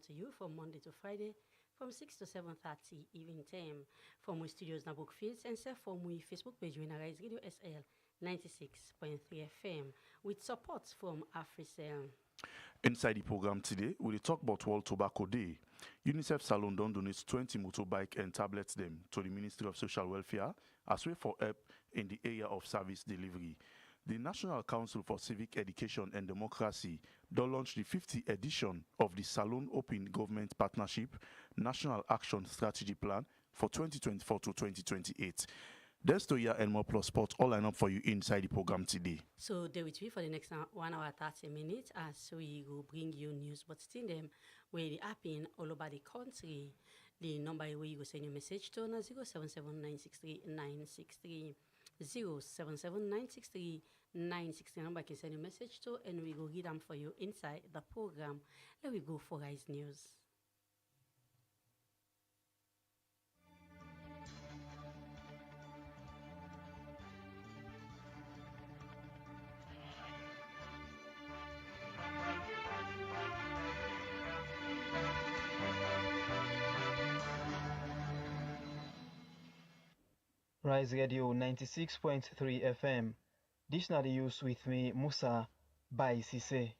to you from Monday to Friday from 6 to 7:30 evening time. From we studios na Brookfields and from we Facebook page in Rise Radio SL 96.3 FM with support from AfriCell. Inside the program today, we will talk about World Tobacco Day. UNICEF Salon don donate 20 motorbike and tablets them to the Ministry of Social Welfare as way for help in the area of service delivery. The National Council for Civic Education and Democracy don launch the 50th edition of the Salon Open Government Partnership National Action Strategy Plan for 2024 to 2028. There's story and more plus sport all line up for you inside the program today. So there with me for the next 1 hour 30 minutes as we will bring you news, but still them where they happen all over the country. The number where you go send your message to na 077-963-963. 077-963-963 number can send your message to and we go read them for you inside the program. Let we go for Rise News. Rise Radio 96.3 FM. This na the news with me, Musa Baisise.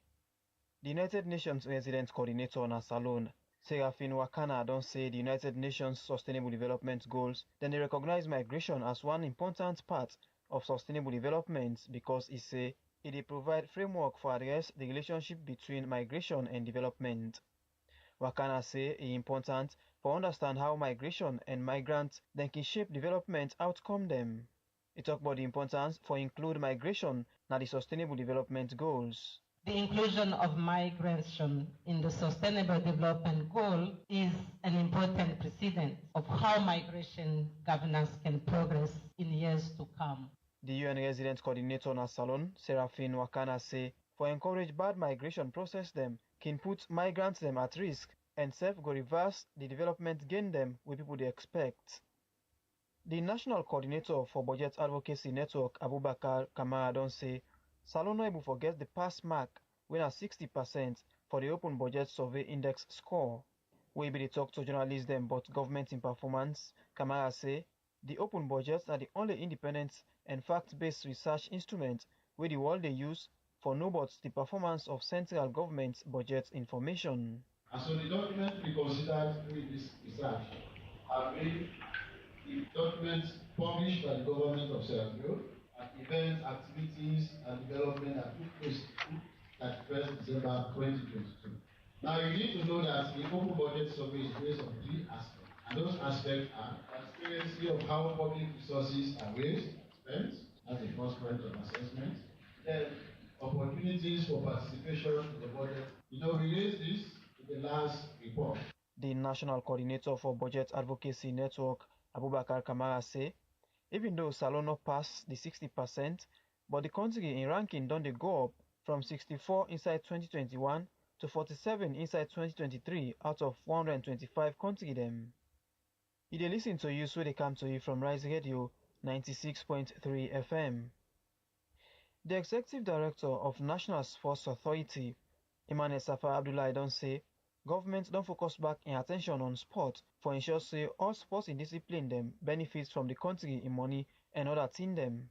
The United Nations Resident Coordinator na Salone, Serafin Wakana, don say the United Nations Sustainable Development Goals, then they recognize migration as one important part of sustainable development because it say it provide framework for address the relationship between migration and development. Wakana say it important for understand how migration and migrants then can shape development outcome them. He talk about the importance for include migration na the sustainable development goals. The inclusion of migration in the Sustainable Development Goal is an important precedent of how migration governance can progress in years to come. The UN Resident Coordinator na Salone, Serafin Wakana say for encourage bad migration process them can put migrants them at risk and self go reverse the development gain them with people they expect. The National Coordinator for Budget Advocacy Network, Abubakar Kamara, don say Salone no able forget the pass mark when at 60% for the Open Budget Survey Index score. We be talk to journalists them about government in performance. Kamara say the open budgets are the only independent and fact-based research instrument where the world they use for know about the performance of central government budget information. And so the document we considered during this research have been the documents published by the government of Sierra Leone at events, activities, and development that took place on 31st December 2022. Now you need to know that the open budget survey is based on 3 aspects. And those aspects are transparency of how public resources are raised, spent, as a first point of assessment. Then opportunities for participation in the budget. We raised this in the last report. The National Coordinator for Budget Advocacy Network, Abubakar Kamara, say even though Salone no pass the 60%, but the country in ranking don't they go up from 64 inside 2021 to 47 inside 2023 out of 125 country them. You dey listen to you so they come to you from Rise Radio 96.3 FM. The Executive Director of National Sports Authority, Emmanuel Safar Abdullahi, don say government don't focus back in attention on sport for ensure say all sports in discipline them benefits from the country in money and other thing them.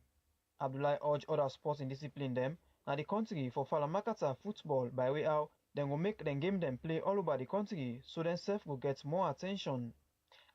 Abdullahi urge other sports in discipline them and the country for Falamakata football by way how then go make them game them play all over the country so then self will get more attention.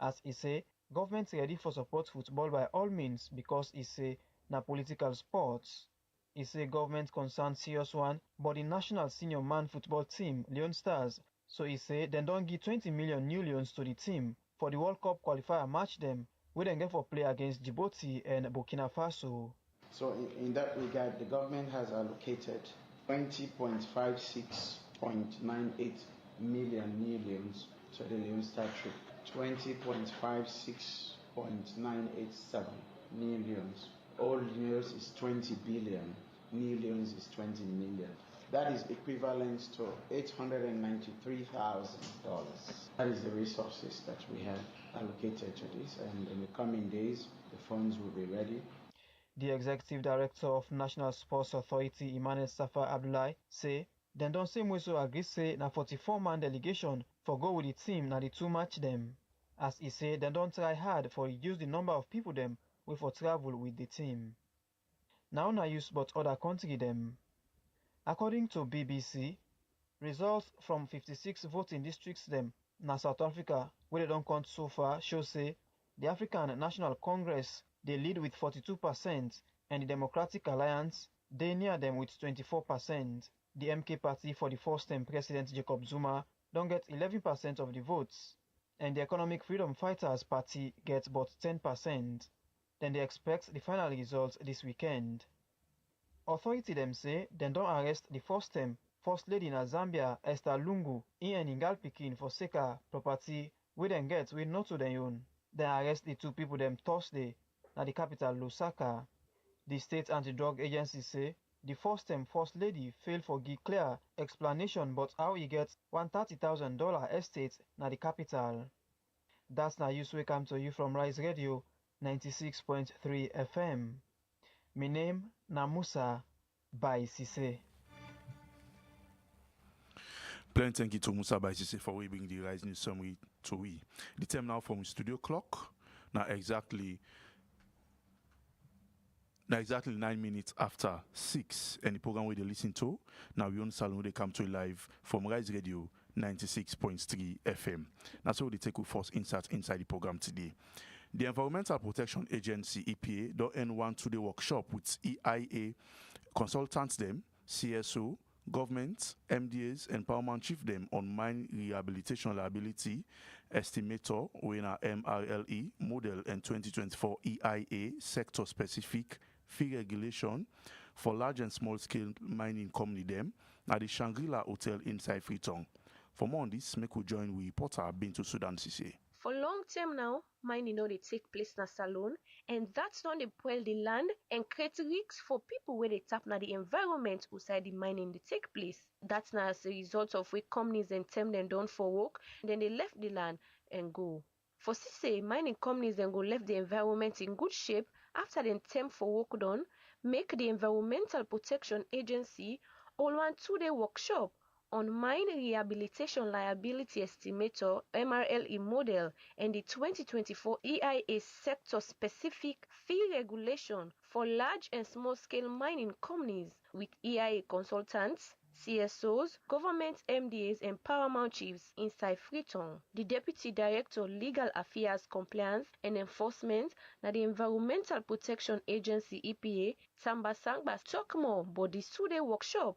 As he say, government ready for support football by all means because he say na political sports. He say government concerned serious one but the national senior man football team, Leon Stars, so he say then don't give 20 million new loans to the team for the World Cup qualifier match them, we then get for play against Djibouti and Burkina Faso. So in that regard, the government has allocated 20.56.98 million to the Leon Star trip. 20.56.987 millions. Old news is 20 billion. New loans is 20 million. That is equivalent to $893,000. That is the resources that we have allocated to this, and in the coming days, the funds will be ready. The Executive Director of National Sports Authority, Emmanuel Safar Abdullahi, say dem don say Mweso agree say na 44-man delegation For go with the team na the too much them. As he say, they don't try hard for reduce the number of people them wey for travel with the team. Now na use but other country them. According to BBC, results from 56 voting districts them na South Africa wey they don't count so far show say the African National Congress they lead with 42% and the Democratic Alliance they near them with 24%. The MK party for the first term President Jacob Zuma don't get 11% of the votes, and the Economic Freedom Fighters Party gets but 10%. Then they expect the final results this weekend. Authority them say they don't arrest the first term First Lady in Zambia Esther Lungu in Ingal Pikin for Seka property we then get we not to their own. They arrest the two people them Thursday at the capital Lusaka. The state anti-drug agency say the first term First Lady failed for give clear explanation about how he gets $130,000 estate na the capital. That's na news we come to you from Rise Radio 96.3 FM. My name na Musa by Sise. Plenty thank you to Musa by Sise for we bring the Rise News summary to we. The time now from studio clock. Now exactly 9 minutes after 6, and the program where they listen to now WI YONE SALONE they come to live from Rise Radio 96.3 FM. That's how they take with first insert inside the program today. The Environmental Protection Agency EPA don't end one two-day workshop with EIA consultants them, CSO, government, MDAs, and Empowerment Chief them on mine rehabilitation liability estimator winner MRLE model and 2024 EIA sector specific fee regulation for large and small scale mining company them at the Shangri-La Hotel inside Freetown. For more on this, make we join with reporter Bintu Sudan Sise. For long term now, mining no dey take place na salon, and that's not dey spoil the land and create risks for people where they tap na the environment outside the mining they take place. That's now as a result of where companies and term them done for work, and then they left the land and go. For say mining companies then go left the environment in good shape after them term for work done, make the Environmental Protection Agency all one 2-day workshop on mine rehabilitation liability estimator MRLE model and the 2024 EIA sector specific fee regulation for large and small scale mining companies with EIA consultants, CSOs, government MDAs and paramount chiefs inside Freetown. The Deputy Director Legal Affairs Compliance and Enforcement na the Environmental Protection Agency EPA Samba Sangba talk more about the 2-day workshop.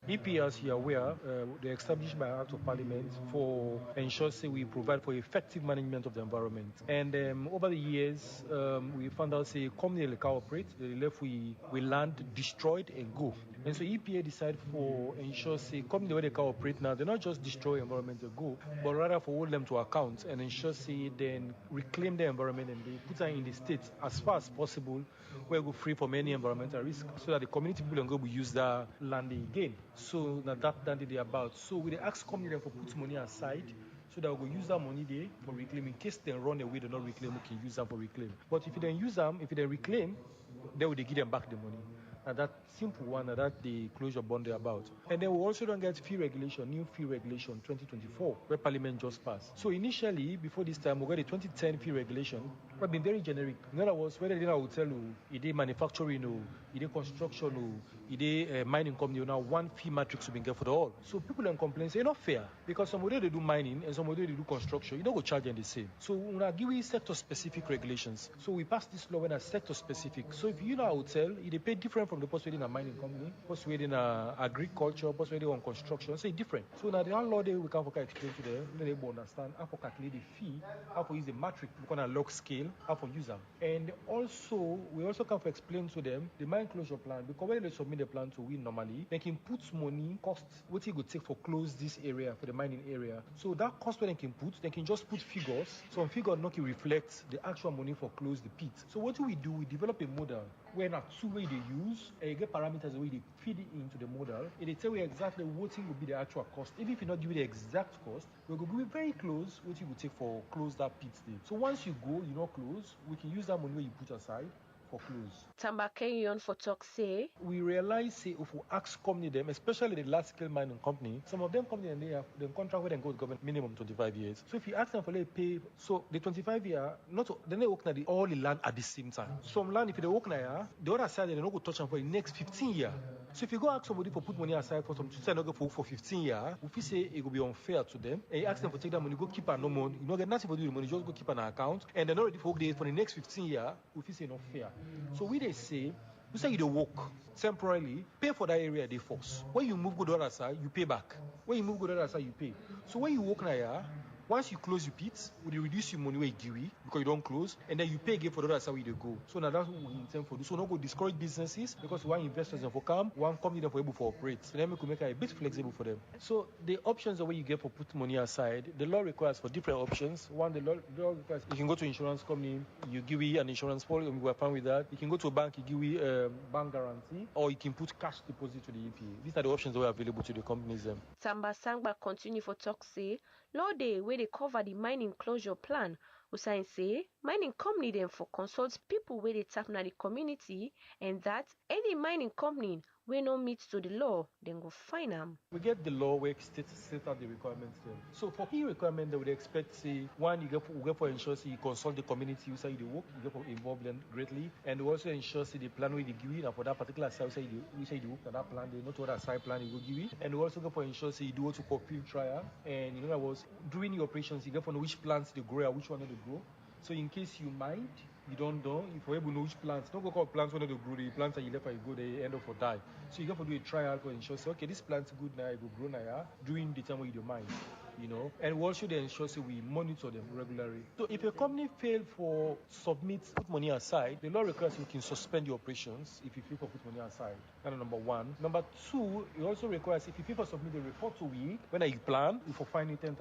EPA, as you are aware, they established by Act of Parliament for ensure we provide for effective management of the environment. And over the years, we found out say company they cooperate, they left we land destroyed and go. And so EPA decided for ensure say company where they cooperate now, they not just destroy environment and go, but rather for hold them to account and ensure say then reclaim the environment and they put them in the state as far as possible where go free from any environmental risk, so that the community people can go use that land again. So that they about. So we ask company them for put money aside so that we will use that money there for reclaim. In case they run away, they not reclaim, we can use them for reclaim. But if you don't use them, if you don't reclaim, then we give them back the money. And that simple one, that the closure bond they about. And then we also don't get fee regulation, new fee regulation 2024, where Parliament just passed. So initially, before this time, we got the 2010 fee regulation, but been very generic. In other words, whether they are hotel, either manufacturing, either construction, either mining company, now one fee matrix will be get for the all. So people then complain, say, not fair, because somebody they do mining and somebody they do construction, you don't go charge them the same. So we will give you sector-specific regulations. So we passed this law when a sector-specific. So if you know a hotel, they pay different from the post in a mining company, post in agriculture, post on construction, so it's different. So now the law we can explain to them, let them understand how to calculate the fee, how to use the matrix, we can log scale, how to use them. And also, we also can explain to them the mine closure plan, because when they submit the plan to we normally, they can put money, cost, what it would take for close this area, for the mining area. So that cost when they can just put figures, some figure not to reflect the actual money for close the pit. So what do? We develop a model where not two way they use, and you get parameters the way they feed it into the model, and they tell you exactly what thing will be the actual cost. Even if you not give you the exact cost, we're going to be very close what you would take for close that pit there. So once you go, you not close, we can use that money where you put aside for close. Tamba carry on for talk say. We realize, say, if we ask company them, especially the large scale mining company, some of them company and they have the contract where they go with government minimum 25 years. So if you ask them for they pay, so the 25 year, then they work na all the land at the same time. Some land if they work na the other side they don't go touch them for the next 15 years. So if you go ask somebody for put money aside for some to say not go for 15 years, if you say it will be unfair to them, and you ask them for take that money, go keep no money, you don't get nothing for do the money, just go keep an account, and they're not ready for the next 15 years, if you say not fair. So we they say, you say you don't work temporarily, pay for that area they force. When you move go to the other side, you pay back. When you move go to the other side, you pay. So when you work now, once you close your pits, we reduce your money where you give it because you don't close, and then you pay again for the other side where you go. So now that's what we intend for. So not go discourage businesses because one investors for come, one company them for able to operate. So then we could make it a bit flexible for them. So the options the way you get for put money aside, the law requires for different options. One, the law requires you can go to insurance company, you give it an insurance policy, and we are fine with that. You can go to a bank, you give it bank guarantee, or you can put cash deposit to the EPA. These are the options that are available to the companies. Samba Sangba continue for talk say, law day where they cover the mining closure plan. Usain say, mining company them for consult people where they tap na the community, and that any mining company we no meet to the law, then go fine them. We get the law where set out the requirements then. So for key requirement, they would expect, say, one, you get for insurance, you consult the community, you say you work, you get for involve them greatly, and we also ensure say the plan where they give you, and for that particular side, you say you work on that plan, they not what side plan you will give you, and we also go for insurance, say you do what to call field trial, and in other words, during your operations, you get for know which plants they grow and which one they grow. So in case you mind, you don't know, if you're able to know which plants, don't go call plants when they grow, the plants that you left and you go, they end up for die. So you have to do a trial for ensure, say, okay, this plant's good now, it will grow now, during the time where you don't mind, you know. And we also ensure, say, we monitor them regularly. So if a company fail for put money aside, the law requires you can suspend your operations if you fail for put money aside. That's number one. Number two, it also requires if you fail for submit a report to we, when you plan, you for fine $10,000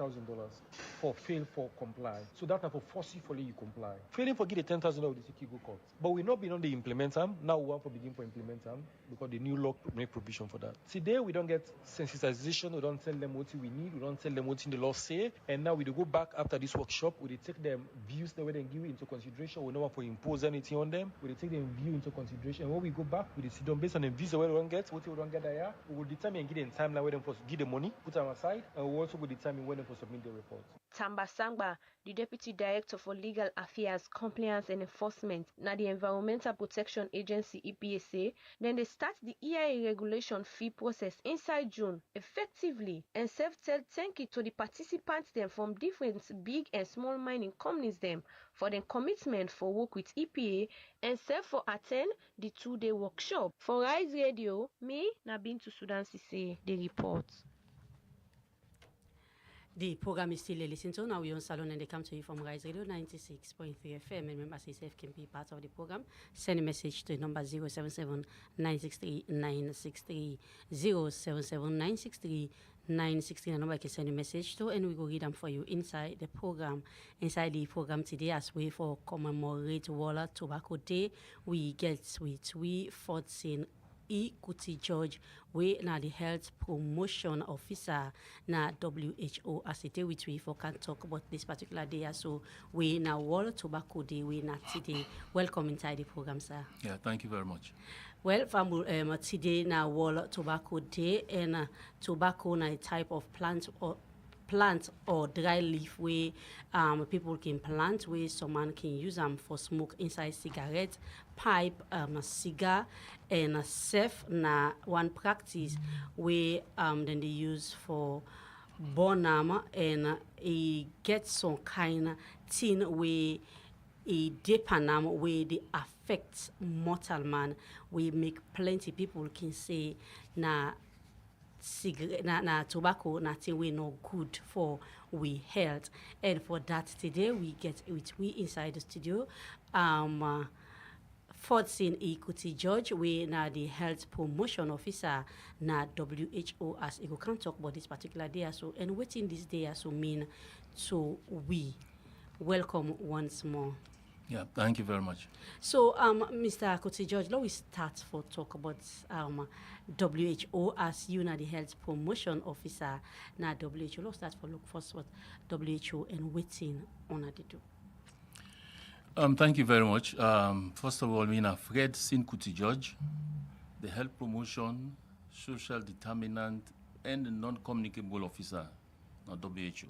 for fail for comply. So that's not for forcing for you comply. Failing for get the $10,000 with the go court. But we not been on the implement them. Now we want to begin for implement them because the new law make provision for that. Today we don't get sensitization. We don't tell them what we need. We don't tell them what the law say. And now we go back after this workshop. We take them views the way they give into consideration. We don't want to impose anything on them. We take them view into consideration. And when we go back, we sit down based on the visa where we don't get, what we don't get there. We will determine and give them timeline where them for give the money, put them aside, and we also will determine when them for submit the report. Tamba Sangba, the Deputy Director for Legal Affairs, Compliance and Enforcement, na the Environmental Protection Agency EPA say, then they start the EIA regulation fee process inside June effectively and tell thank you to the participants them from different big and small mining companies them for their commitment for work with EPA and serve for attend the 2-day workshop. For Rise Radio, me, na been to Sudan CC, the report. The program is still listening to Now We Yone Salone, and they come to you from Rise Radio 96.3 FM. And members yourself can be part of the program. Send a message to the number 077-963-963, 077-963-963. The number you can send a message to, and we will read them for you inside the program. Inside the program today, as we for commemorate World Tobacco Day, we get with Fredson E. Kuti George, we na the health promotion officer na WHO as it which we for can talk about this particular day. So we na World Tobacco Day, we na today. Welcome inside the program, sir. Yeah, thank you very much. Well, today na World Tobacco Day, and tobacco na a type of plant or dry leaf where people can plant, where someone can use them for smoke inside cigarette, pipe, cigar, and safe na one practice where then they use for burn and get some kind thing where a depanam where they affect mortal man. We make plenty people can say na cigarette na tobacco na thing we no good for we health. And for that today we get with we inside the studio Fredson E. Kuti George, we na the health promotion officer na WHO as you can talk about this particular day so, and waiting this day so mean so we welcome once more. Yeah, thank you very much. So, Mr. Kuti George, let me start for talk about WHO as you na the health promotion officer na WHO. Let's start for look first what WHO and waiting on to do. Thank you very much. First of all, we have Fredson Kuti George, the health promotion, social determinant, and the non-communicable officer at WHO.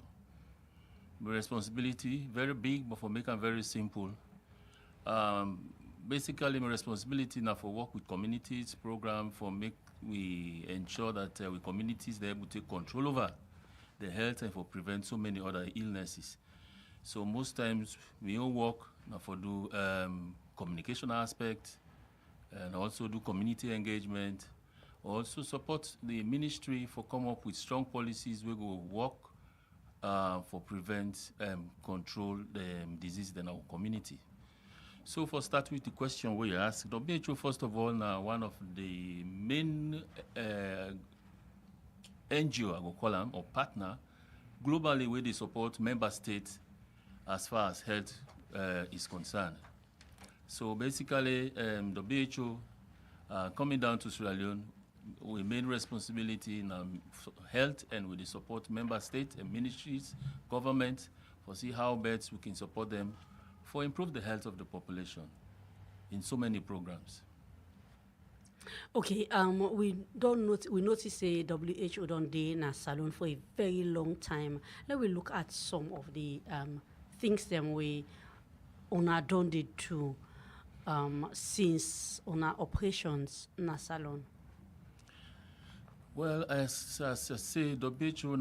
My responsibility, very big, but for making it very simple. Basically, my responsibility now for work with communities, program for make we ensure that with communities they're able to take control over the health and for prevent so many other illnesses. So most times we all work now for do communication aspect and also do community engagement. Also support the ministry for come up with strong policies we go work for prevent control the disease in our community. So for start with the question where you ask, WHO first of all now one of the main NGO I go call them or partner globally where they support member states as far as health is concerned. So basically WHO coming down to Sierra Leone, we main responsibility in health and with the support member states and ministries, government for see how best we can support them for improve the health of the population in so many programs. Okay, we notice say WHO don't dey in a salon for a very long time. Let we look at some of the things them we una done did too since una operations in a salon. Well, as I say, WHO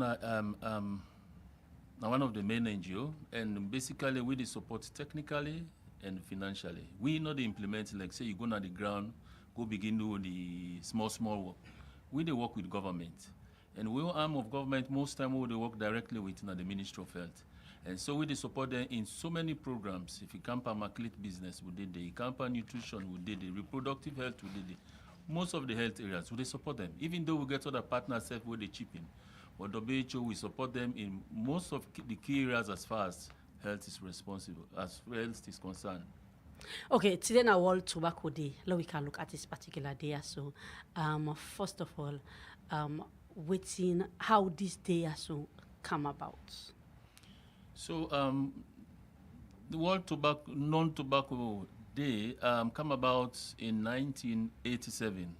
now one of the main NGO, and basically we support technically and financially. We not implement like say you go on the ground, go begin do the small work. We they work with government, and we arm of government most time we they work directly with the Ministry of Health, and so we they support them in so many programs. If you camp maclate business, we did the camp nutrition, we did the reproductive health, we did the most of the health areas. We they support them, even though we get other partners where they chip in. But WHO, we support them in most of the key areas as far as health is responsible, as health is concerned. Okay, today now World Tobacco Day. Now we can look at this particular day. So, first of all, waiting how this day also come about. So, the World Non-Tobacco Day come about in 1987.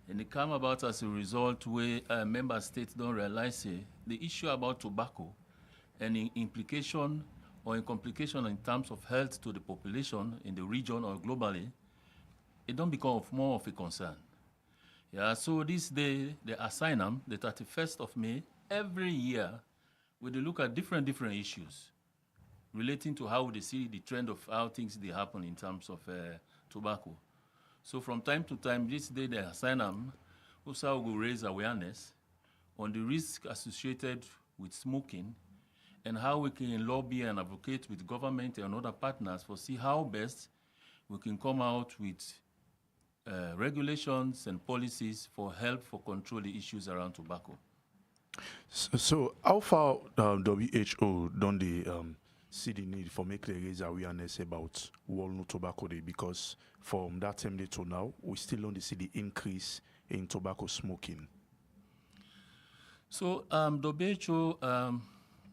And it came about as a result where member states don't realize the issue about tobacco and in implication or in complication in terms of health to the population in the region or globally, it don't become more of a concern. Yeah, so this day, they assign them the 31st of May every year where they look at different issues relating to how they see the trend of how things they happen in terms of tobacco. So from time to time, this day they assign them, also will raise awareness on the risk associated with smoking and how we can lobby and advocate with government and other partners for see how best we can come out with regulations and policies for help for control the issues around tobacco. So how far WHO don't they see the need for make raise awareness about World No Tobacco Day? Because from that time day to now, we still don't see the increase in tobacco smoking. So WHO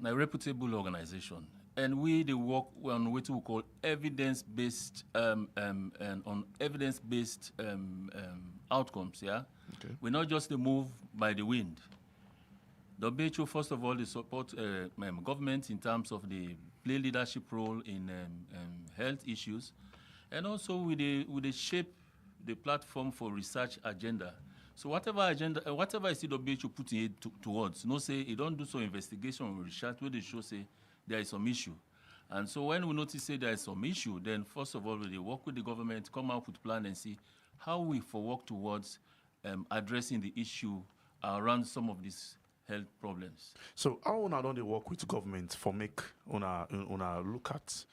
a reputable organization, and we they work on what we call evidence-based and on evidence-based outcomes. Yeah, okay. We're not just a move by the wind. WHO first of all they support government in terms of the play leadership role in health issues, and also we they shape the platform for research agenda. So whatever agenda, whatever I see WHO putting it towards, no say it don't do some investigation or research where they show say there is some issue. And so when we notice say there is some issue, then first of all we work with the government, come up with plan and see how we work towards addressing the issue around some of these health problems. So how don't they work with government for make una look at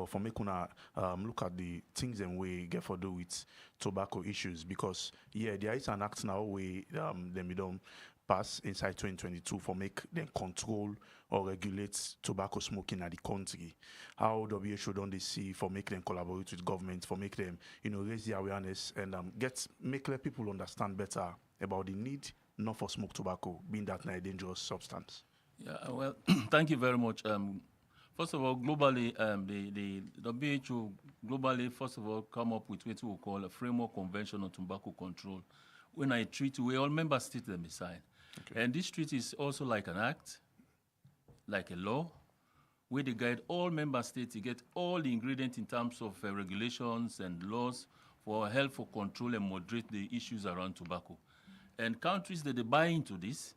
for make una look at the things and we get for do with tobacco issues? Because there is an act now where them don't pass inside 2022 for make them control or regulate tobacco smoking at the country. How WHO don't they see for make them collaborate with government for make them raise the awareness and make let people understand better about the need not for smoke tobacco, being that a dangerous substance? Yeah, well, thank you very much. First of all, globally, the WHO globally, first of all, come up with what we call a framework convention on tobacco control, when a treaty where all member states them sign. Okay. And this treaty is also like an act, like a law, where they guide all member states to get all the ingredients in terms of regulations and laws for help for control and moderate the issues around tobacco. And countries that they buy into this,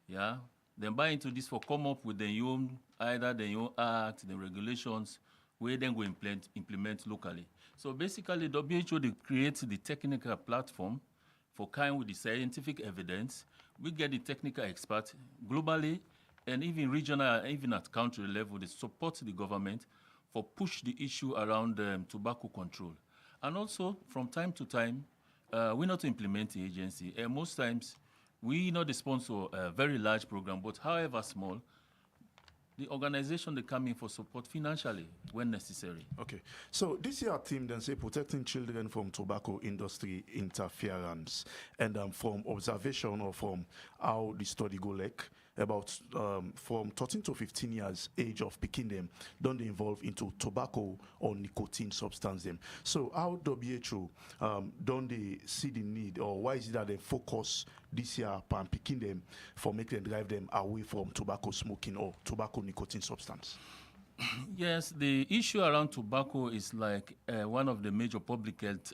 yeah, they buy into this for come up with their own, either their own act, the regulations, where then go implement locally. So basically, WHO they create the technical platform for kind with the scientific evidence. We get the technical experts globally and even regional, even at country level, they support the government for push the issue around tobacco control. And also, from time to time, we're not implementing agency. And most times, we not sponsor a very large program, but however small, the organization they come in for support financially when necessary. Okay. So this year theme then say protecting children from tobacco industry interference, and from observation or from how the study go like about from 13 to 15 years age of picking them don't involve into tobacco or nicotine substance them. So how WHO don't they see the need, or why is it that they focus this year on picking them for making them drive them away from tobacco smoking or tobacco nicotine substance? Yes, the issue around tobacco is like one of the major public health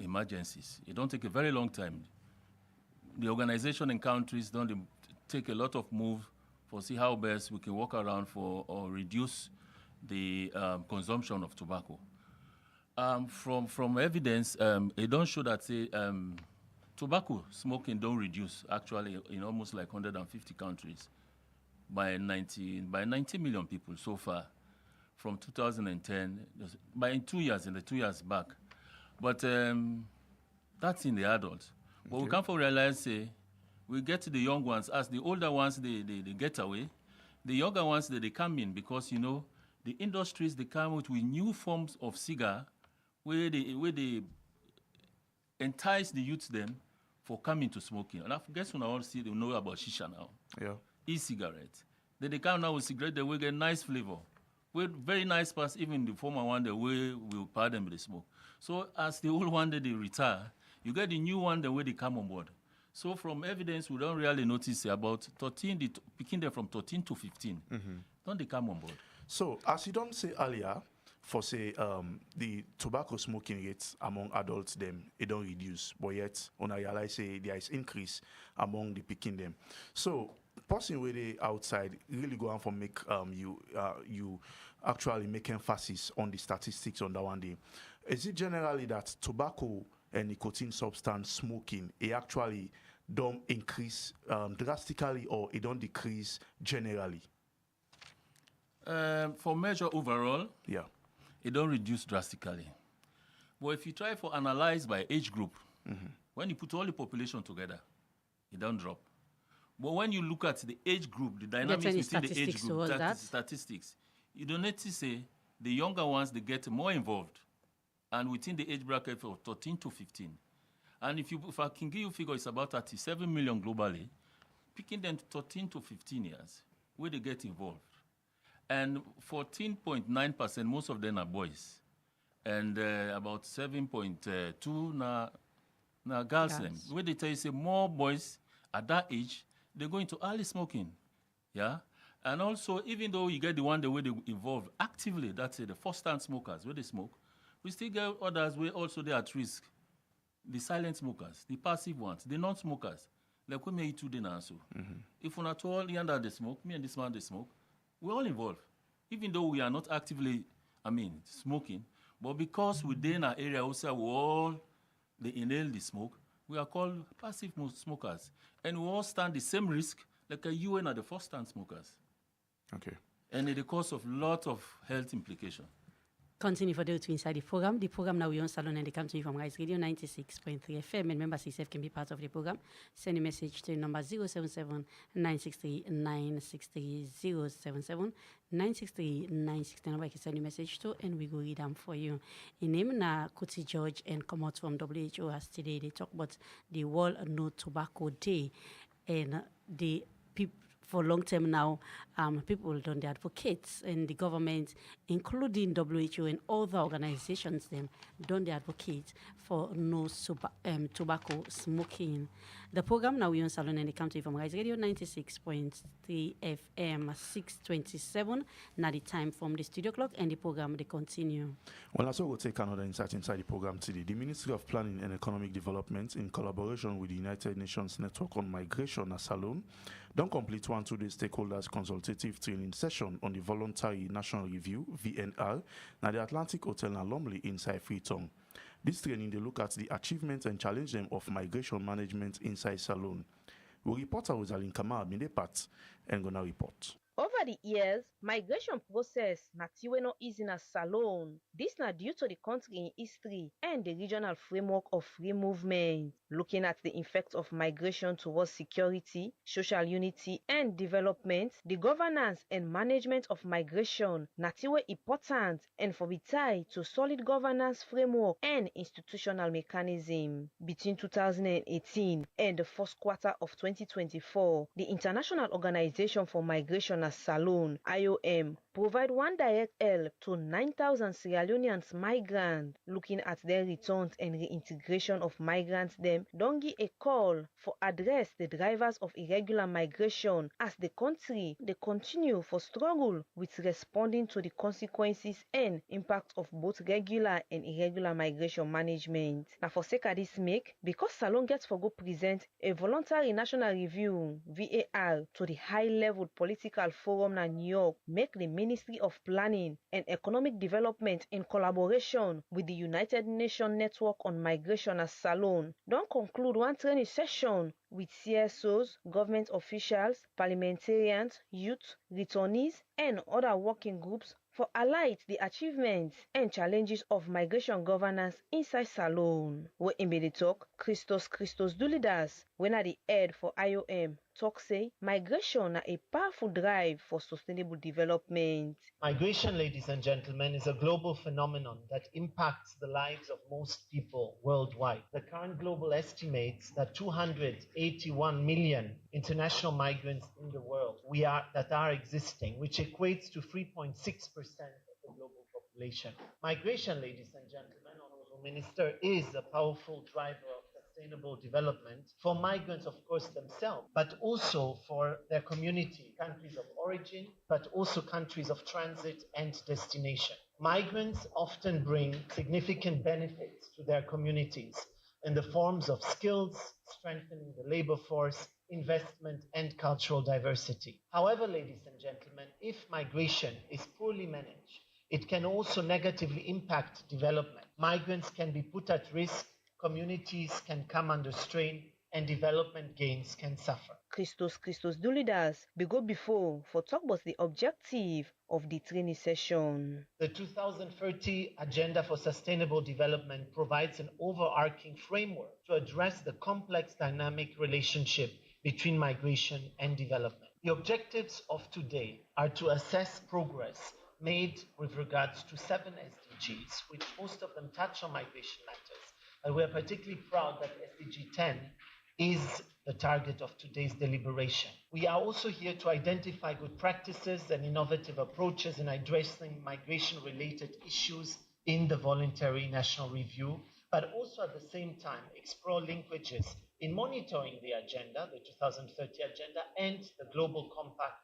emergencies. It don't take a very long time. The organization in countries don't take a lot of move for see how best we can work around for or reduce the consumption of tobacco. From evidence, it don't show that say tobacco smoking don't reduce actually in almost like 150 countries by 90 million people so far from 2010 by in 2 years, in the 2 years back. But that's in the adults. But we can't realize say we get to the young ones. As the older ones, they get away. The younger ones, they come in because, you know, the industries, they come with new forms of cigar where they entice the youth them for coming to smoking. And I guess when I all see, they know about shisha now. Yeah. E-cigarettes. Then they come now with cigarette, they will get nice flavor. With very nice parts, even the former one, the way we'll pardon them with the smoke. So as the old one, they retire, you get the new one, the way they come on board. So from evidence, we don't really notice about 13, picking them from 13 to 15. Don't they come on board? So as you don't say earlier, for say the tobacco smoking rates among adults them, it don't reduce, but yet on I realize say there is increase among the picking them. So person where they outside really go on for make you actually make emphasis on the statistics on that one day. Is it generally that tobacco and nicotine substance smoking, it actually don't increase drastically, or it don't decrease generally? For measure overall, yeah, it don't reduce drastically. But if you try for analyze by age group, when you put all the population together, it don't drop. But when you look at the age group, the dynamics within the age group, statistics, you don't notice say the younger ones, they get more involved. And within the age bracket of 13 to 15. And if I can give you a figure, it's about 37 million globally, picking them to 13 to 15 years, where they get involved. And 14.9%, most of them are boys. And about 7.2 na girls. Where they tell you, say, more boys at that age, they go into early smoking. Yeah? And also, even though you get the one the way they involve actively, that's the first-time smokers, where they smoke, we still get others where also they are at risk. The silent smokers, the passive ones, the non-smokers. Like we may do now. If we're not all under the smoke, me and this man they smoke, we're all involved. Even though we are not actively, smoking, but because within our area also we all they inhale the smoke, we are called passive smokers. And we all stand the same risk like a UN are the first-time smokers. Okay. And it cause of lot of health implications. Continue for those to inside the program. The program now we on Salon, and they come to you from Rise Radio 96.3 FM. And members itself can be part of the program. Send a message to number 077 963 963 077 963 960. Number you can send a message to, and we go read them for you. In name na Kuti George and come out from WHO as today they talk about the World No Tobacco Day, and the for long term now, people don't advocate, and the government, including WHO and other organizations, them don't advocate for no tobacco smoking. The program now we on Salon and the County from Rise Radio 96.3 FM 6:27. Now the time from the studio clock, and the program they continue. Well, also we'll take another insight inside the program today. The Ministry of Planning and Economic Development, in collaboration with the United Nations Network on Migration, Salone, don't complete 1 2-day stakeholders consultative training session on the Voluntary National Review (VNR) now the Atlantic Hotel and Lumley inside Freetown. This training they look at the achievements and challenge them of migration management inside Salone. We reporter Rosalind Kamara in the part and gonna report. Over the years, migration process na tiwe no easy na Salone. This na due to the country in history and the regional framework of free movement. Looking at the effects of migration towards security, social unity and development, the governance and management of migration na tiwe important and for be tied to solid governance framework and institutional mechanism. Between 2018 and the first quarter of 2024, the International Organization for Migration as Salone, IOM, provide one direct help to 9,000 Sierra Leoneans migrants. Looking at their returns and reintegration of migrants, them don't give a call for address the drivers of irregular migration as the country they continue for struggle with responding to the consequences and impact of both regular and irregular migration management. Now for sake of this make, because Salone gets for go present a voluntary national review VAR to the high level political forum in New York, make the Ministry of Planning and Economic Development in collaboration with the United Nations Network on Migration as Salone don't conclude one training session with CSOs, government officials, parliamentarians, youth, returnees, and other working groups for highlight the achievements and challenges of migration governance inside Salone. We in the talk, Christos Doulidas, when at the head for IOM, talk say migration are a powerful drive for sustainable development. Migration, ladies and gentlemen, is a global phenomenon that impacts the lives of most people worldwide. The current global estimates that 281 million international migrants in the world that are existing, which equates to 3.6% of the global population. Migration, ladies and gentlemen, Honorable Minister, is a powerful driver of sustainable development for migrants, of course, themselves, but also for their community, countries of origin, but also countries of transit and destination. Migrants often bring significant benefits to their communities in the forms of skills, strengthening the labor force, investment, and cultural diversity. However, ladies and gentlemen, if migration is poorly managed, it can also negatively impact development. Migrants can be put at risk, communities can come under strain, and development gains can suffer. Christos Doulidas be go before for talk about the objective of the training session. The 2030 Agenda for Sustainable Development provides an overarching framework to address the complex dynamic relationship between migration and development. The objectives of today are to assess progress made with regards to 7 SDGs, which most of them touch on migration matters. And we are particularly proud that SDG 10 is the target of today's deliberation. We are also here to identify good practices and innovative approaches in addressing migration-related issues in the voluntary national review, but also at the same time explore linkages in monitoring the agenda, the 2030 agenda, and the Global Compact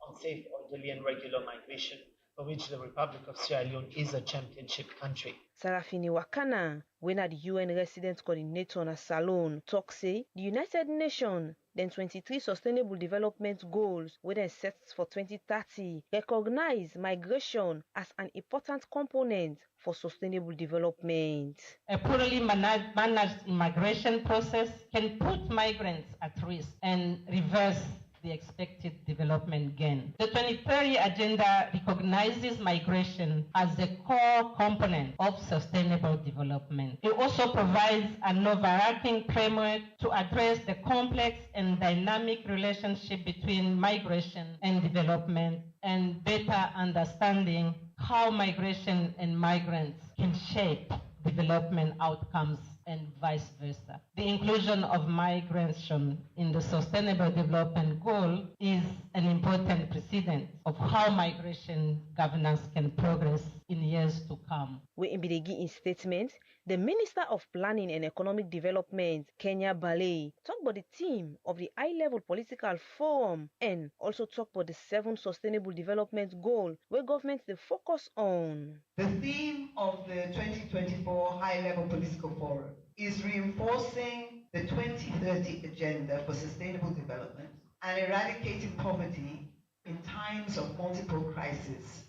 on Safe, Orderly and Regular Migration, for which the Republic of Sierra Leone is a championship country. Sarafini Wakana, when at the UN Resident Coordinator on a Salone, talk say the United Nations, then 23 Sustainable Development Goals, where they set for 2030, recognize migration as an important component for sustainable development. A poorly managed immigration process can put migrants at risk and reverse the expected development gain. The 2030 Agenda recognizes migration as a core component of sustainable development. It also provides an overarching framework to address the complex and dynamic relationship between migration and development and better understanding how migration and migrants can shape development outcomes and vice versa. The inclusion of migration in the Sustainable Development Goal is an important precedent of how migration governance can progress in years to come. We in Bidegi in statement, the Minister of Planning and Economic Development, Kenya Balei, talked about the theme of the high-level political forum and also talked about the 7 Sustainable Development Goals where governments they focus on. The theme of the 2024 High-Level Political Forum is reinforcing the 2030 Agenda for Sustainable Development and eradicating poverty in times of multiple crises,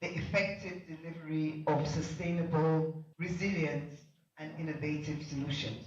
the effective delivery of sustainable, resilient, and innovative solutions.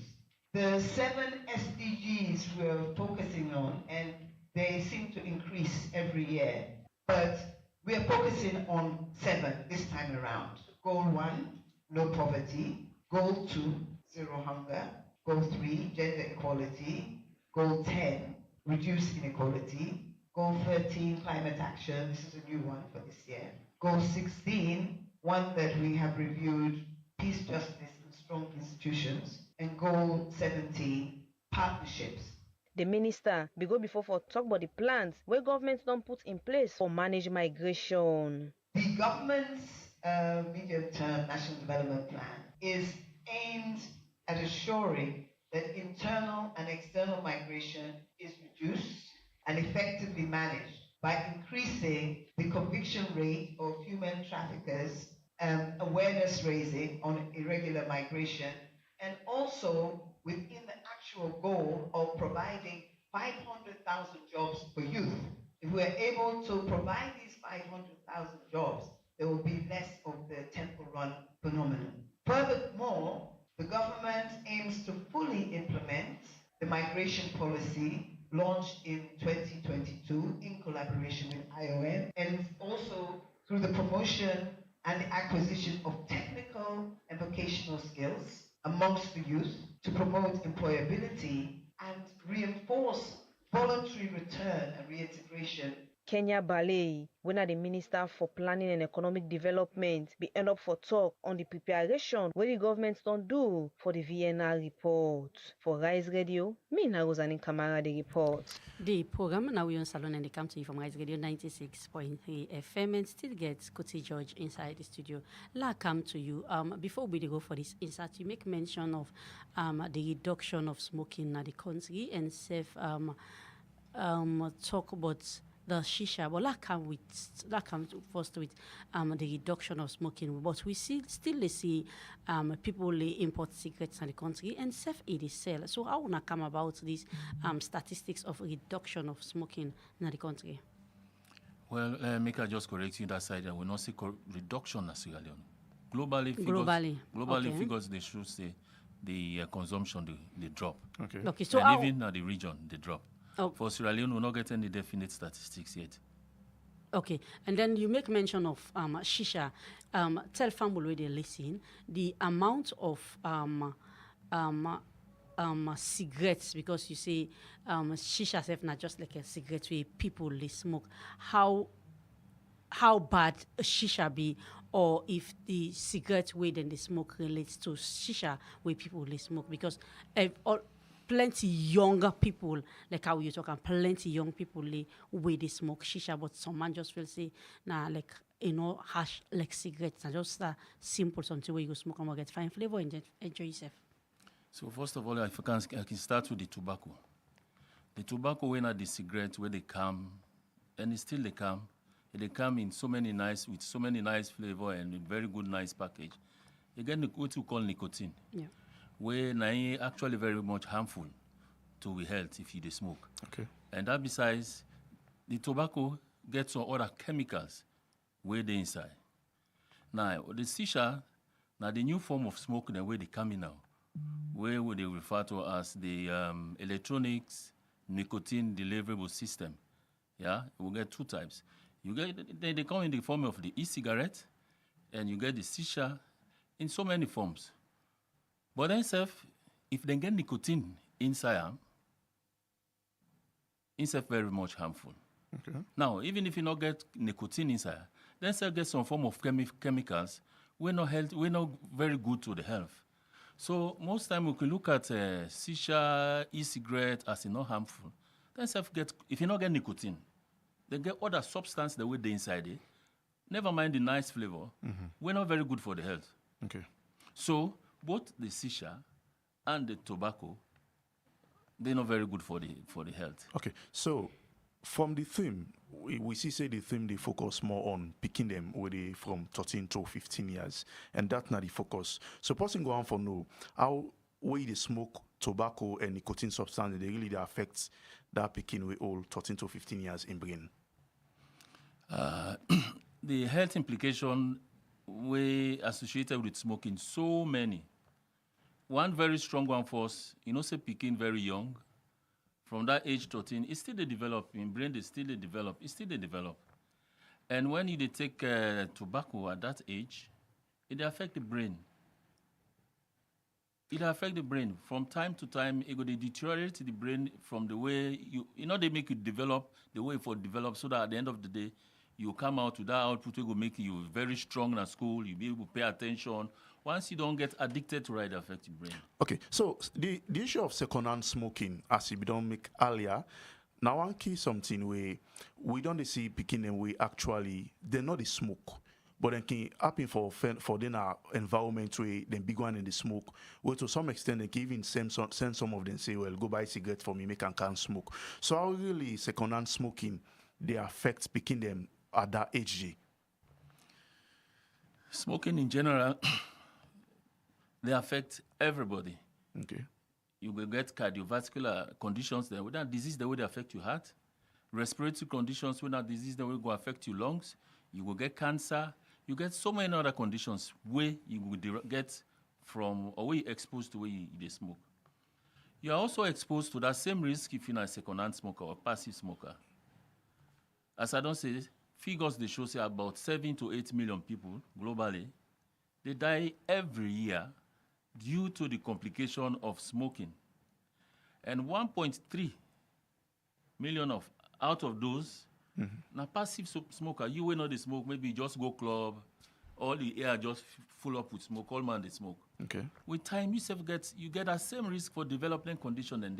The 7 SDGs we're focusing on, and they seem to increase every year, but we are focusing on 7 this time around. Goal 1, no poverty. Goal 2, zero hunger. Goal 3, gender equality. Goal 10, reduce inequality. Goal 13, climate action. This is a new one for this year. Goal 16, one that we have reviewed, peace, justice, and strong institutions. And goal 17, partnerships. The minister be go before for talk about the plans where governments don't put in place for manage migration. The government's medium-term national development plan is aimed at assuring that internal and external migration is reduced and effectively managed by increasing the conviction rate of human traffickers, awareness raising on irregular migration, and also within the actual goal of providing 500,000 jobs for youth. If we are able to provide these 500,000 jobs, there will be less of the temple run phenomenon. Furthermore, the government aims to fully implement the migration policy launched in 2022 in collaboration with IOM, and also through the promotion and the acquisition of technical and vocational skills amongst the youth to promote employability and reinforce voluntary return and reintegration. Kenya Balei, when the Minister for Planning and Economic Development, be end up for talk on the preparation where the governments don't do for the VNR report. For Rise Radio, me na Rosanin Kamara the report. The program Now We On Salone and they come to you from Rise Radio 96.3 FM and still gets Kuti George inside the studio. La come to you. Before we go for this insert, you make mention of the reduction of smoking in the country and talk about the shisha, but that comes first with the reduction of smoking. But we still see people import cigarettes in the country and self-aid sell. So how wanna come about these statistics of reduction of smoking in the country? Well, make I just correct you that side. I will not see reduction as Sierra Leone. Globally, figures they should say the consumption they drop. Okay. So and even at the region they drop. Oh. For Sierra Leone, we'll not get any definite statistics yet. Okay, and then you make mention of shisha. Tell family where they listen the amount of cigarettes, because you say shisha self not just like a cigarette where people they smoke. How bad a shisha be, or if the cigarette way then they smoke relates to shisha where people they smoke, because plenty younger people, like how you talking, plenty young people way they smoke shisha, but some man just will say, nah, like, hash like cigarettes, just simple something where you smoke and get fine flavor and enjoy yourself. So first of all, if I can start with the tobacco. The tobacco when at the cigarette where they come, and it's still they come in so many nice flavor and with very good nice package. You get what you call nicotine. Yeah. Where they actually very much harmful to the health if you do smoke. Okay. And that besides, the tobacco gets some other chemicals where they inside. Now, the shisha, now the new form of smoke, the way they come in now, where would they refer to as the electronics nicotine deliverable system. Yeah, we get 2 types. You get they come in the form of the e-cigarette, and you get the shisha in so many forms. But then, if they get nicotine inside, it's very much harmful. Okay. Now, even if you not get nicotine inside, then get some form of chemicals. We're not very good to the health. So most time we can look at shisha, e-cigarette as not harmful. Then if you not get nicotine, they get other substance that way they inside it. Never mind the nice flavor. We're not very good for the health. Okay. So both the shisha and the tobacco, they're not very good for the health. Okay. So from the theme, we see say the theme they focus more on picking them with from 13 to 15 years, and that's not the focus. So person go on for know how way they smoke tobacco and nicotine substance they really affect that picking with all 13 to 15 years in brain. The health implication we associated with smoking so many. One very strong one for us, say picking very young. From that age 13, it's still they develop. In brain, they still they develop. It's still they develop. And when you take tobacco at that age, it affect the brain. It affect the brain. From time to time, it will deteriorate the brain from the way they make you develop, the way it develop, so that at the end of the day, you come out with that output, it will make you very strong at school, you'll be able to pay attention. Once you don't get addicted to it, it affects your brain. Okay, so the issue of second-hand smoking, as we don't make earlier, now one key something where we don't see picking them way actually, they're not the smoke. But then can happen for then our environment where then big one in the smoke. Where to some extent they can even send some of them say, well, go buy a cigarette for me, make and can't smoke. So how really second-hand smoking they affect picking them at that age? Smoking in general, they affect everybody. Okay. You will get cardiovascular conditions that with that disease that will affect your heart. Respiratory conditions with that disease that will go affect your lungs. You will get cancer. You get so many other conditions where you will get from or where you're exposed to where you smoke. You are also exposed to that same risk if you're a second-hand smoker or passive smoker. As I don't say, figures they show say about 7 to 8 million people globally, they die every year due to the complication of smoking. And 1.3 million out of those, now passive smoker, you will not the smoke, maybe just go club, all the air just full up with smoke, all man they smoke. Okay. With time, you get that same risk for development condition and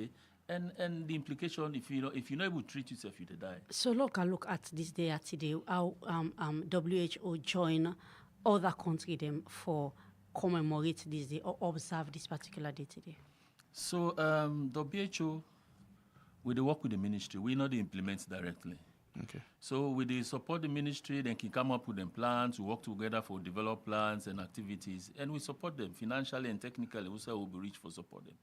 the implication if you're not able to treat yourself, you die. So look at this day at today, how WHO join other countries them for commemorate this day or observe this particular day today. So WHO, we work with the ministry. We not implement directly. Okay. So with the support the ministry, they can come up with them plans. We work together for develop plans and activities, and we support them financially and technically. Also, will be reach for support them.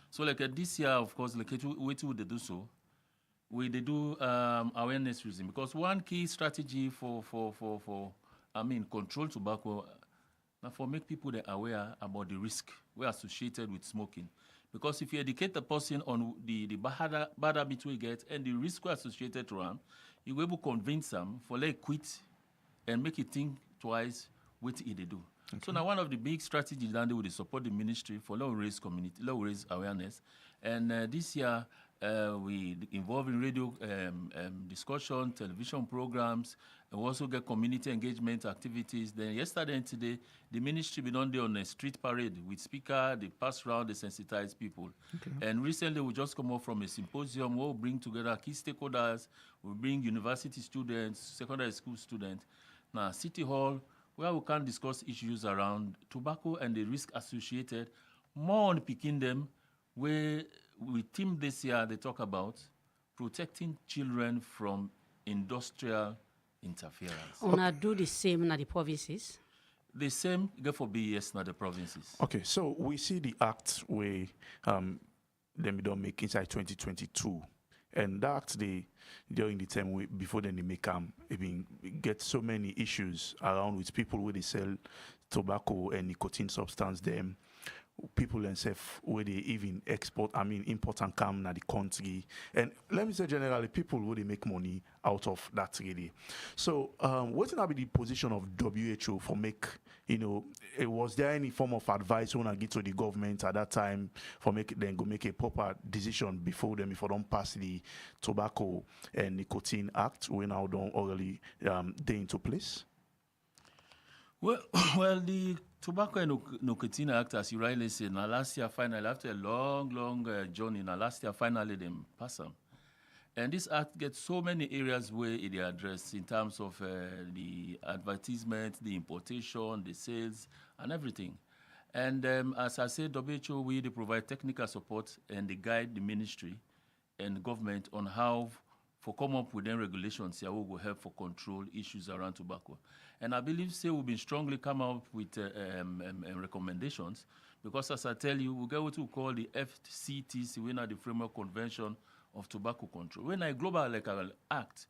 So like this year, of course, like what would they do so? They do awareness raising, because one key strategy for control tobacco, for make people they aware about the risk we are associated with smoking. Because if you educate the person on the bad habit we get and the risk we associated to them, you will be able to convince them for like quit and make it think twice what they do. Okay. So now one of the big strategies that they will support the ministry for low raise community, low raise awareness. And this year we involve in radio discussion, television programs, and we also get community engagement activities. Then yesterday and today, the ministry been on there on a street parade with speaker. They pass around, they sensitize people. Okay. And recently we just come up from a symposium where we bring together key stakeholders. We bring university students, secondary school students. Now City Hall, where we can discuss issues around tobacco and the risk associated, more on picking them, where we team this year, they talk about protecting children from industrial interference. Una do the same in the provinces? The same, go for BES in the provinces. Okay, so we see the act where them don't make inside 2022. And that during the time before then they make get so na issues around with people where they sell tobacco and nicotine substance them. People themselves where they even import and come na the country. And let me say generally, people where they make money out of that really. So what's gonna be the position of WHO for make, was there any form of advice when I get to the government at that time for go make a proper decision before don't pass the Tobacco and Nicotine Act when now don't already they into place? Well, well, the Tobacco and Nicotine Act, as you rightly said, now last year finally, after a long journey, now last year finally they pass them. And this act gets so many areas where it addressed in terms of the advertisement, the importation, the sales, and everything. And as I said, WHO, we provide technical support and they guide the ministry and the government on how for come up with them regulations here will help for control issues around tobacco. And I believe say we've been strongly come out with recommendations because as I tell you, we get what we call the FCTC, we know the Framework Convention of Tobacco Control. When a global like an act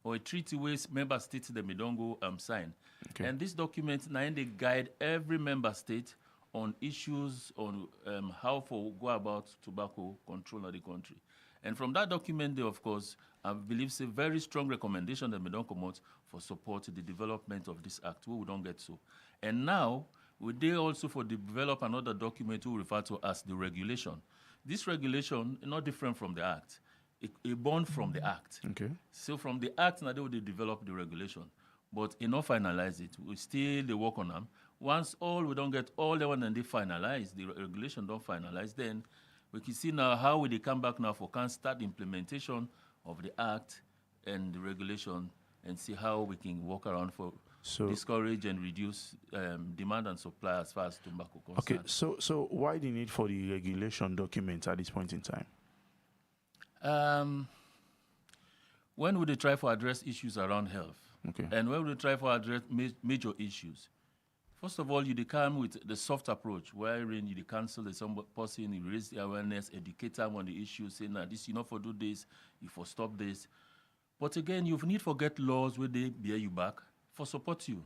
or a treaty where member states them don't go sign. Okay. And this document now they guide every member state on issues on how to go about tobacco control of the country. And from that document, they, of course, I believe it's a very strong recommendation that we don't come out for support the development of this act. We don't get so. And now, we did also for develop another document we refer to as the regulation. This regulation is not different from the act. It born from the act. Okay. So from the act, now they will develop the regulation. But it not finalize it. We still they work on them. Once we don't get all the one and they finalize, the regulation don't finalize, then we can see now how will they come back now for can start the implementation of the act and the regulation and see how we can work around for discourage and reduce demand and supply as far as tobacco concerned. Okay, so why the need for the regulation document at this point in time? When would they try to address issues around health? Okay. And when would they try to address major issues? First of all, you come with the soft approach, wherein you cancel some person, you raise the awareness, educate them on the issue, saying that this, you know, for do this, you for stop this. But again, you need to get laws where they bear you back for support you.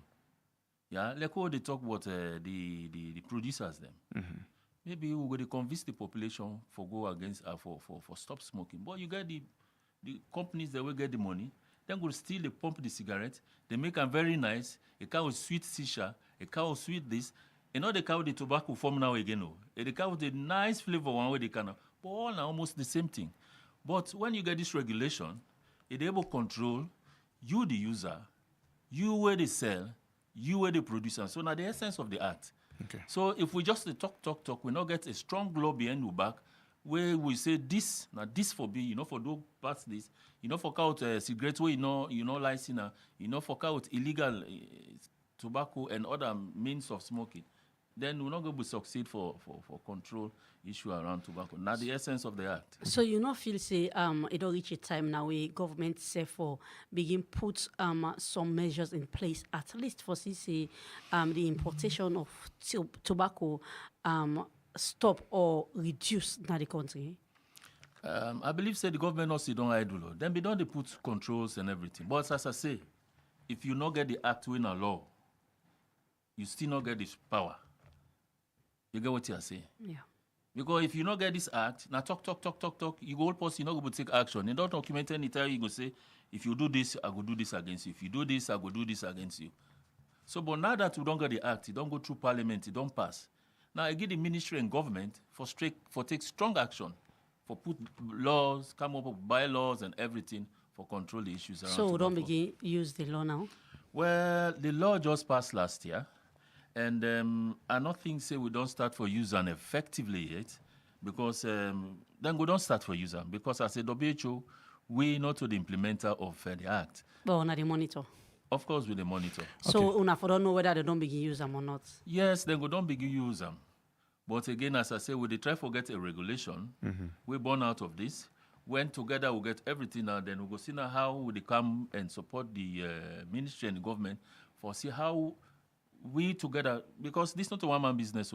Yeah, like what they talk about the producers them. Mm-hmm. Maybe we're going to convince the population for go against for stop smoking. But you get the companies that will get the money, then go steal, they pump the cigarette, they make them very nice, a cow with sweet shisha, a cow with sweet this, and not the cow with the tobacco form now again. No. The cow with the nice flavor one way they can, but all are almost the same thing. But when you get this regulation, it's able to control you, the user, you where they sell, you where they produce. So now the essence of the act. Okay. So if we just talk, we not get a strong law behind your back where we say this, now this for be, you know, for those parts this, you know, for out cigarettes where you know license, you know, for out illegal tobacco and other means of smoking, then we're not going to succeed for control issue around tobacco. Now the essence of the act. So you not feel say it don't reach a time now where government say for begin put some measures in place at least for say the importation of tobacco stop or reduce in the country? I believe say the government also don't idle. Then we don't put controls and everything. But as I say, if you not get the act in a law, you still not get this power. You get what you're saying? Yeah. Because if you not get this act, now talk, you go all post, you not go to take action. You don't document anytime you go say, if you do this, I go do this against you. If you do this, I go do this against you. So, but now that we don't get the act, it don't go through parliament, it don't pass. Now I give the ministry and government for take strong action, for put laws, come up with bylaws and everything for control the issues around. So we don't tobacco. begin use the law now? Well, the law just passed last year. And I don't think say we don't start for use them effectively yet, because then we don't start for use them because as a WHO, we not to the implementer of the act. But not the monitor. Of course, with the monitor. So okay. Una don't know whether they don't begin use them or not. Yes, then we don't begin use them. But again, as I say, we try to get a regulation. Mm-hmm. We born out of this. When together we get everything now, then we go see now how we come and support the ministry and the government for see how we together, because this is not a one-man business,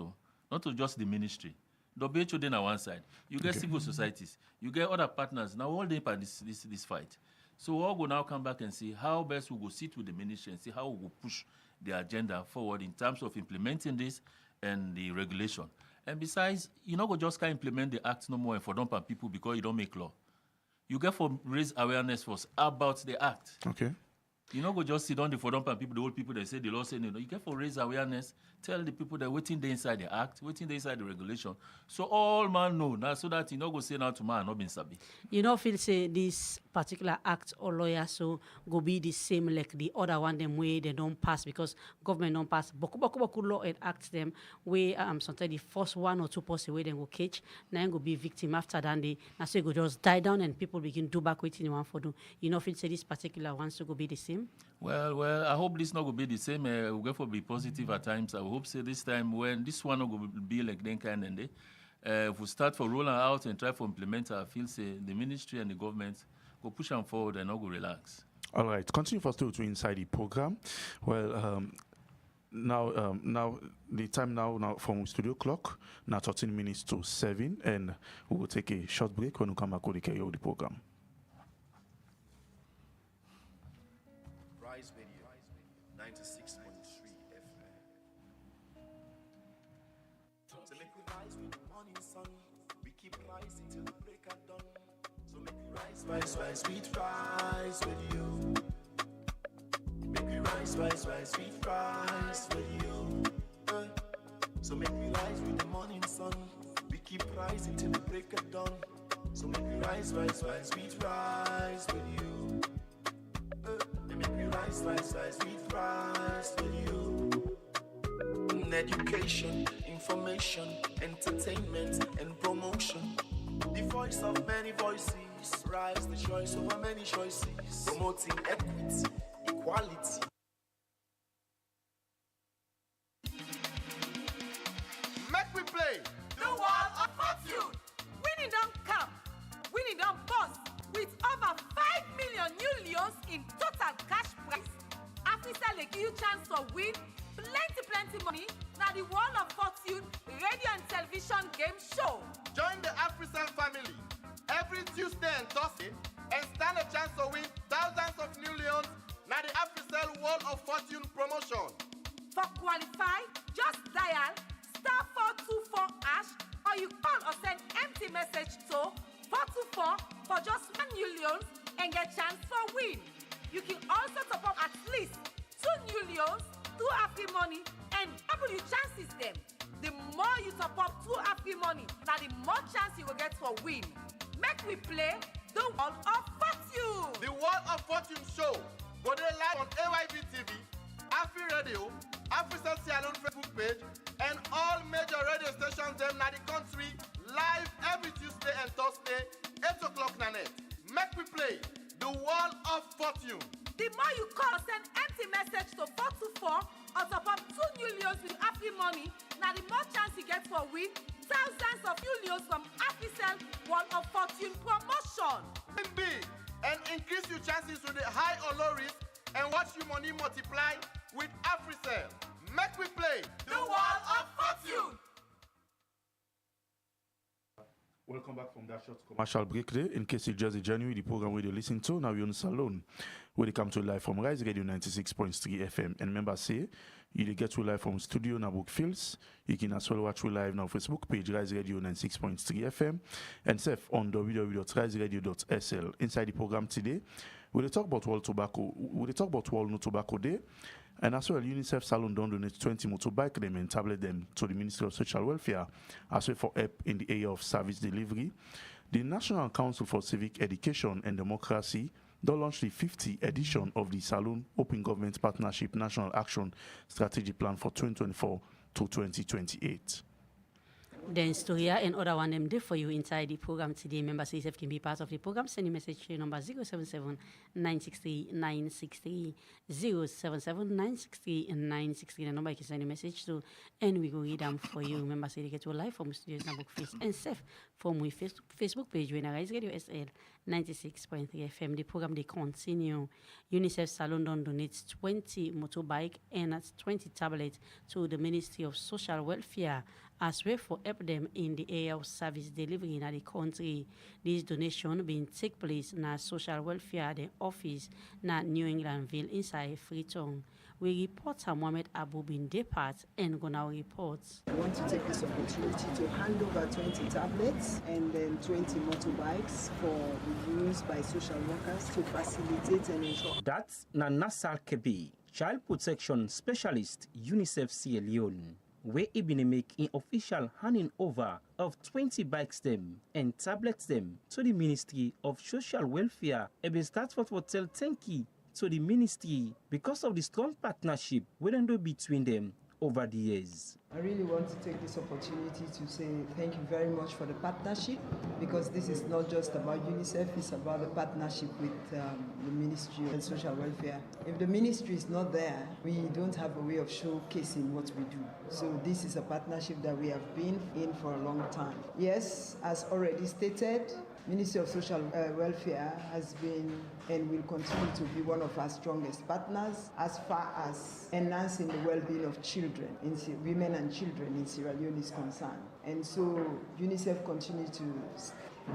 not to just the ministry. WHO then on one side. You get civil societies. You get other partners. Now all they part this fight. So we'll go now come back and see how best we go sit with the ministry and see how we go push the agenda forward in terms of implementing this and the regulation. And besides, you not go just can't implement the act no more for dump people because you don't make law. You get for raise awareness first about the act. Okay. You know, go just sit on the forum and people, the old people, they say, the law say, you get for raise awareness, tell the people that waiting they inside the act, waiting they inside the regulation. So all man know, now so that you know go say now to man, not been sabi. You know, feel say this particular act or lawyer so go be the same like the other one them way they don't pass because government don't pass. Boku law and act them way sometimes the first 1 or 2 person way they go catch, now go be victim after that they now so go just die down and people begin do back waiting one for do. You know, feel say this particular one so go be the same. Well, I hope this not going to be the same. We'll go for be positive at times. I hope say this time when this one not going to be like then kind of day. If we start for rolling out and try to implement, I feel say the ministry and the government go push them forward and not go relax. All right, continue for still to inside the program. Well, now the time now from studio clock now 13 minutes to 7, and we will take a short break. When we come back, we'll carry on the program. Rise Radio 96.3 FM. So make we rise with the morning sun. We keep rising till the break of dawn. So make we rise, we rise with you. Make we rise, we rise with you. So make we rise with the morning sun. We keep rising till the break of dawn. So make we rise, we rise with you. Make me rise, we rise with you. Education, information, entertainment, and promotion. The voice of many voices, rise the choice over many choices. Promoting equity, equality. Make we play the Wall of Fortune. Winning don't come, winning don't boss. With over 5 million new leons in total cash prize, Africa will give you chance to win plenty money. Now the Wall of Fortune radio and television game show. Join the African family every Tuesday and Thursday and stand a chance to win thousands of new leons. Now the African Wall of Fortune promotion. For qualify, just dial *424# or you call or send empty message to 424 for just 1 new leons and get chance for win. You can also top up at least 2 new leons, 2 Afri money, and double your chances them. The more you top up 2 Afri money, now the more chance you will get for win. Make we play the Wall of Fortune. The Wall of Fortune show. Go there live on AYB TV, Afri Radio, Fredson E Facebook page, and all major radio stations them in the country live every Tuesday and Thursday, 8 o'clock na net. Make we play the Wall of Fortune. The more you call, send empty message to 424 or top up 2 new leons with Afri money, now the more chance you get for win thousands of new leons from Africell Wall of Fortune promotion. Win big and increase your chances with the high or low risk and watch your money multiply with Africell. Make we play the Wall of Fortune. Welcome back from that short commercial break there. In case it's just January, the program where you listen to, now you're on Salone, where they come to live from Rise Radio 96.3 FM. And remember, say, you get to live from studio na Brookfields. You can as well watch you live now Facebook page, Rise Radio 96.3 FM, and safe on www.riseradiosl. Inside the program today, we'll talk about World Tobacco. We'll talk about World No Tobacco Day. And as well, UNICEF Salon don't donate 20 motorbike them and tablet them to the Ministry of Social Welfare as well for help in the area of service delivery. The National Council for Civic Education and Democracy don't launch the 50th edition of the Salon Open Government Partnership National Action Strategy Plan for 2024 to 2028. The Historia and other one them there for you inside the program today. Members CSF can be part of the program. Send a message to number 077 963 963 077 963 963. The number you can send a message to, and we go read them for you. Remember, say they get to live from studios na Bookface and safe from we Facebook page when I Radiosl 96.3 FM. The program they continue. UNICEF Salon donates 20 motorbike and 20 tablets to the Ministry of Social Welfare as well for help them in the area of service delivery in the country. This donation being take place in social welfare the office na New Englandville inside Freetown. We reporter Mohamed Abu bin Depart and Gonao reports. I want to take this opportunity to hand over 20 tablets and then 20 motorbikes for use by social workers to facilitate and ensure. That's Nanasal Kebe, child protection specialist, UNICEF Sierra Leone, where he been making official handing over of 20 bikes them and tablets them to the Ministry of Social Welfare. And been start for tell thank you to the ministry because of the strong partnership between them over the years. I really want to take this opportunity to say thank you very much for the partnership, because this is not just about UNICEF, it's about the partnership with the Ministry of Social Welfare. If the ministry is not there, we don't have a way of showcasing what we do. So this is a partnership that we have been in for a long time. Yes, as already stated, Ministry of Social Welfare has been and will continue to be one of our strongest partners as far as enhancing the well-being of children, women and children in Sierra Leone is concerned. And so UNICEF continues to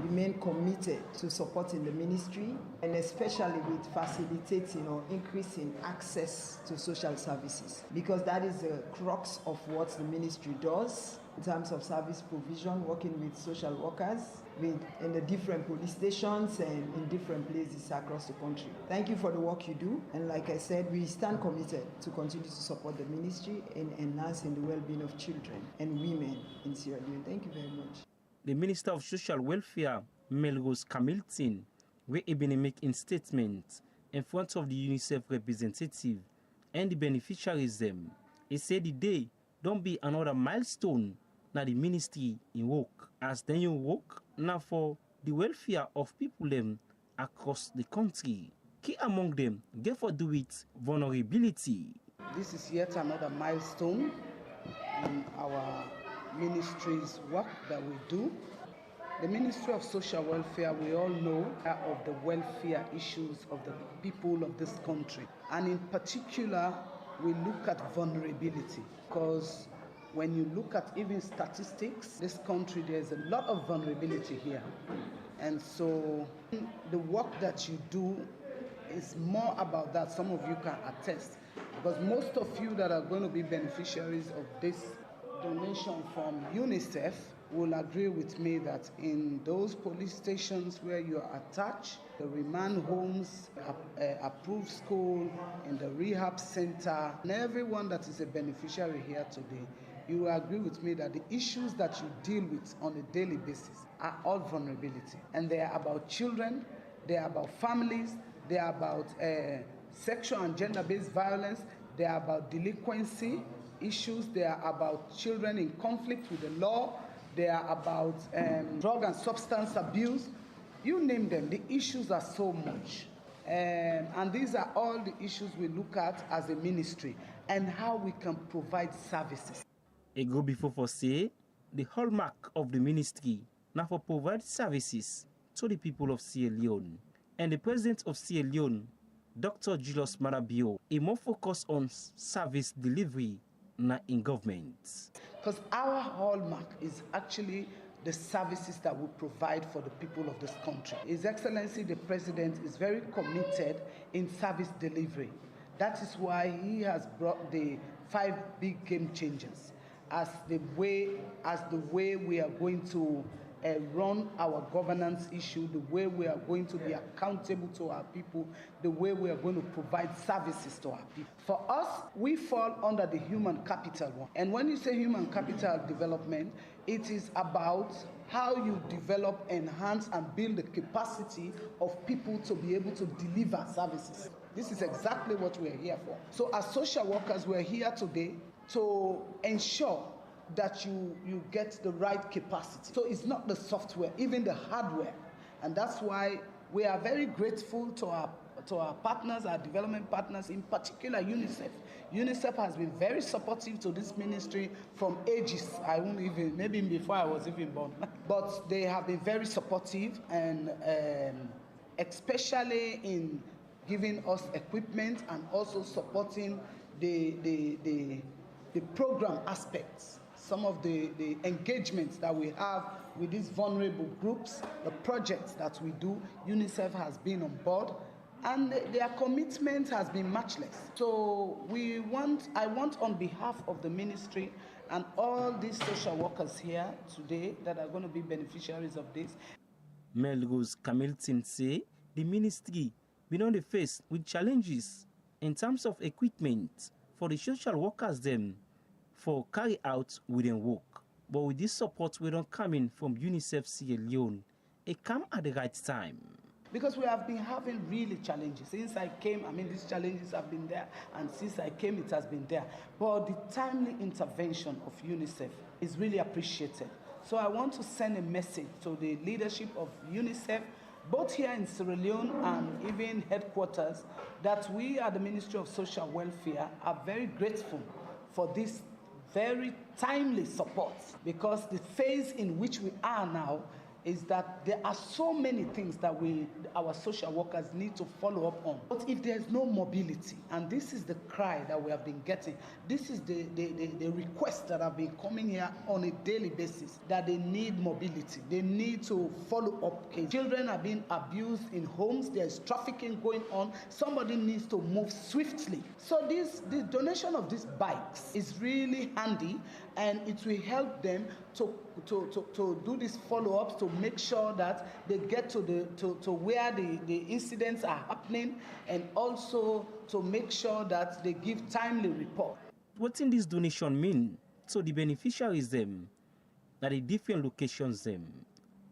remain committed to supporting the ministry, and especially with facilitating or increasing access to social services, because that is the crux of what the ministry does in terms of service provision, working with social workers in the different police stations and in different places across the country. Thank you for the work you do, and like I said, we stand committed to continue to support the ministry in enhancing the well-being of children and women in Sierra Leone. Thank you very much. The Minister of Social Welfare, Melrose Camilton, where he been making statements in front of the UNICEF representative and the beneficiaries them. He said the day don't be another milestone na the ministry in work, as then you work now for the welfare of people them across the country. Key among them get for do with vulnerability. This is yet another milestone in our ministry's work that we do. The Ministry of Social Welfare, we all know, of the welfare issues of the people of this country. And in particular, we look at vulnerability, because when you look at even statistics, this country, there's a lot of vulnerability here. And so the work that you do is more about that. Some of you can attest, because most of you that are going to be beneficiaries of this donation from UNICEF will agree with me that in those police stations where you are attached, the remand homes, approved school, in the rehab center, and everyone that is a beneficiary here today, you will agree with me that the issues that you deal with on a daily basis are all vulnerability. And they are about children, they are about families, they are about sexual and gender-based violence, they are about delinquency issues, they are about children in conflict with the law, they are about drug and substance abuse. You name them, the issues are so much. And these are all the issues we look at as a ministry and how we can provide services. A go before for say, the hallmark of the ministry now for provide services to the people of Sierra Leone. And the president of Sierra Leone, Dr. Julius Marabio, is more focused on service delivery now in government. Because our hallmark is actually the services that we provide for the people of this country. His Excellency the President is very committed in service delivery. That is why he has brought the 5 big game changers as the way we are going to run our governance issue, the way we are going to be accountable to our people, the way we are going to provide services to our people. For us, we fall under the human capital one. And when you say human capital development, it is about how you develop, enhance, and build the capacity of people to be able to deliver services. This is exactly what we are here for. So as social workers, we are here today to ensure that you get the right capacity. So it's not the software, even the hardware. And that's why we are very grateful to our partners, our development partners, in particular UNICEF. UNICEF has been very supportive to this ministry from ages. I won't even, maybe before I was even born. But they have been very supportive, and especially in giving us equipment and also supporting the program aspects. Some of the engagements that we have with these vulnerable groups, the projects that we do, UNICEF has been on board And their commitment has been matchless. So I want on behalf of the ministry and all these social workers here today that are going to be beneficiaries of this. Melrose Camilton say the ministry been on the face with challenges in terms of equipment for the social workers them for carry out with their work. But with this support we don't come in from UNICEF Sierra Leone, it come at the right time. Because we have been having really challenges. Since I came, these challenges have been there, and since I came, it has been there. But the timely intervention of UNICEF is really appreciated. So I want to send a message to the leadership of UNICEF, both here in Sierra Leone and even headquarters, that we at the Ministry of Social Welfare are very grateful for this very timely support, because the phase in which we are now is that there are so many things that our social workers need to follow up on. But if there's no mobility, and this is the cry that we have been getting, this is the requests that have been coming here on a daily basis, that they need mobility. They need to follow up cases. Children are being abused in homes. There's trafficking going on. Somebody needs to move swiftly. So the donation of these bikes is really handy, and it will help them to do these follow-ups, to make sure that they get to where the incidents are happening, and also to make sure that they give timely report. What in this donation mean to the beneficiaries them, at the different locations them?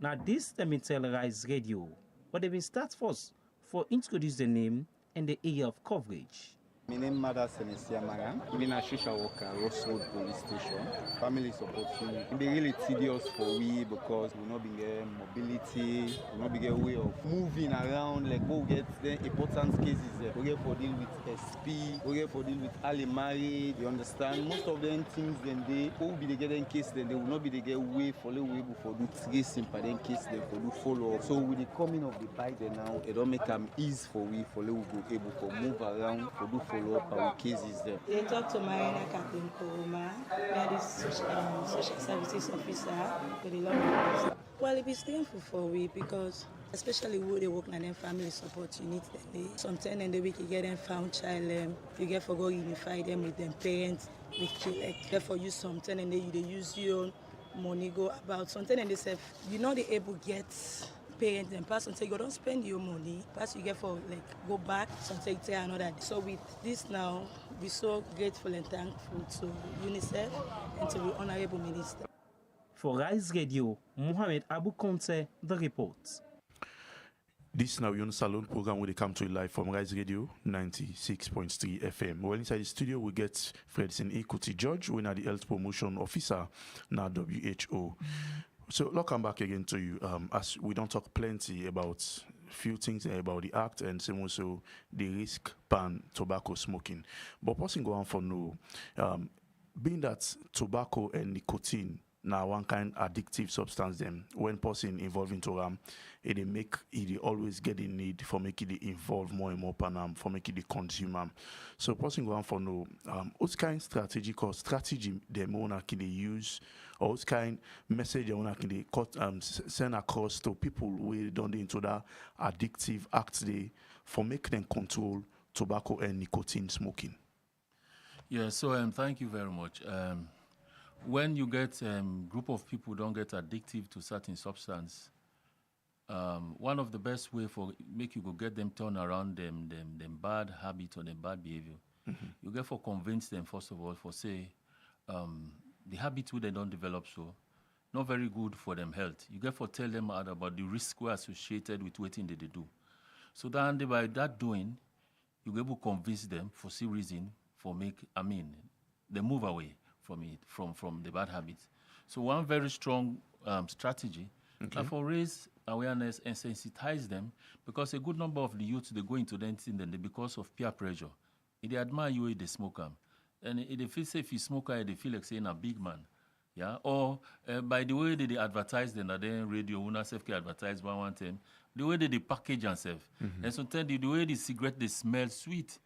Now this them in tell Rise Radio, but they will start first for introduce the name and the area of coverage. My name is Mother Senesia Magan. I'm a social worker, Ross Road Police Station. Family support unit. It's really tedious for we because we not be getting mobility, we not be getting way of moving around. Like we get the important cases. We get for deal with SP, we get for deal with early marriage. You understand? Most of them things then they will be the getting case, then they will not be the get way for the way before do tracing for them case, then for do follow up. So with the coming of the bike then now, it don't make them easy for we for we go able to move around for do follow up our cases there. They talk to Marina Captain Koroma, that is social services officer for the law. Well, it is painful for we because especially who they work in them family support units, sometimes in the week you get them found child, you get for go unify them with them parents, with like therefore use sometimes and they use your money go about sometimes and they say you know they able get parents and pass until you don't spend your money, pass you get for like go back, sometimes you say another. So with this now, we're so grateful and thankful to UNICEF and to the Honorable Minister. For Rise Radio, Mohamed Abu Conte, the report. This now Yone Salone program will come to you live from Rise Radio 96.3 FM. Well, inside the studio we get Fredson E, Kuti George, we are the health promotion officer, now WHO. So, I'll come back again to you as we don't talk plenty about few things about the act and some also the risk ban tobacco smoking. But person go on for no, being that tobacco and nicotine now one kind addictive substance them when person involved into it always get in need for making it involve more and more panam for making it consume. So person go on for no what kind strategic or strategy them owner can they use or what kind message owner can they send across to people who don't into that addictive act they for make them control tobacco and nicotine smoking. Yeah, so thank you very much. When you get group of people don't get addictive to certain substance, one of the best way for make you go get them turn around them bad habit or them bad behavior, you get for convince them first of all for say the habit they don't develop so not very good for them health. You get for tell them about the risk we associated with what they do. So then by that doing, you get to convince them for some reason for make they move away from it, from the bad habits. So one very strong strategy for raise awareness and sensitize them, because a good number of the youths they go into them because of peer pressure. They admire you if they smoke them, and if they feel say if you smoke they feel like saying a big man, yeah. Or by the way they advertise them, that then radio una self can advertise one time, the way they package themselves, and sometimes the way the cigarette they smell sweet,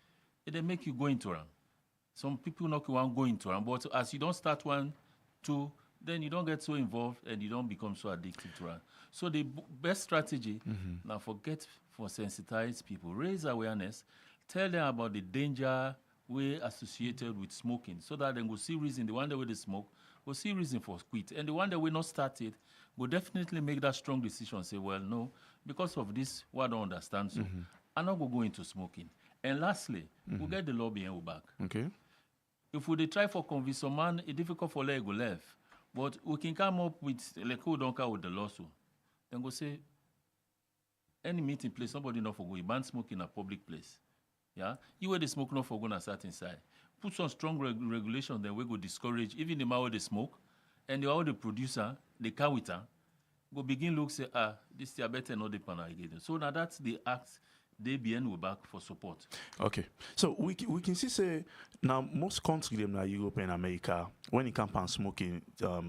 they make you go into them. Some people not want to go into them, but as you don't start 1, 2, then you don't get so involved and you don't become so addicted to it. So the best strategy, now forget for sensitize people, raise awareness, tell them about the danger we associated with smoking, so that they will see reason, the one that they smoke, will see reason for quit. And the one that we not started will definitely make that strong decision, say, well, no, because of this, what I don't understand, so I'm not going to go into smoking. And lastly, we'll get the law behind back. Okay. If we try for convince some man, it's difficult for let go left. But we can come up with, like, who don't care with the lawsuit. Then go say, any meeting place, somebody not for go, you ban smoking in a public place. Yeah? You where they smoke not for go and start inside. Put some strong regulation, then we go discourage, even the man where they smoke, and the producer, the carwita, go begin look, say, this is better not the panel again. So now that's the act. They will back for support. Okay, so we can see say now most countries them na Europe and America when it comes to smoking